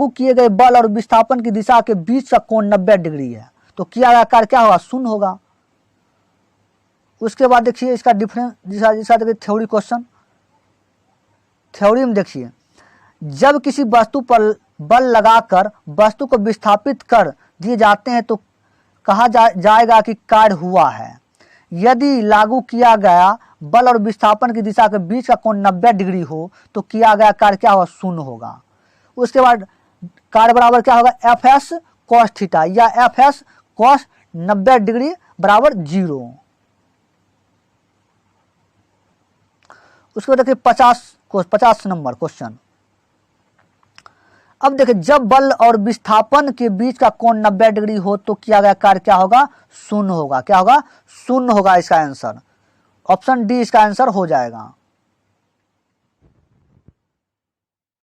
किए गए बल और विस्थापन की दिशा के बीच का कोण 90 डिग्री है, तो किया गया कार्य क्या होगा, शून्य होगा। उसके बाद देखिए इसका डिफरेंस, जिसका देखिए थ्योरी क्वेश्चन, थ्योरी में देखिए, जब किसी वस्तु पर बल लगाकर वस्तु को विस्थापित कर दिए जाते हैं तो कहा जाएगा कि कार्य हुआ है। यदि लागू किया गया बल और विस्थापन की दिशा के बीच का कोण 90 डिग्री हो तो किया गया कार्य क्या होगा, शून्य होगा। उसके बाद कार्य बराबर क्या होगा, एफ एस कॉस थीटा या एफ एस कॉस 90 डिग्री बराबर 0। उसके बाद देखिए 50 नंबर क्वेश्चन। अब देखिए जब बल और विस्थापन के बीच का कोण 90 डिग्री हो तो किया गया कार्य क्या होगा, शून्य होगा। क्या होगा, शून्य होगा इसका आंसर। ऑप्शन डी इसका आंसर हो जाएगा।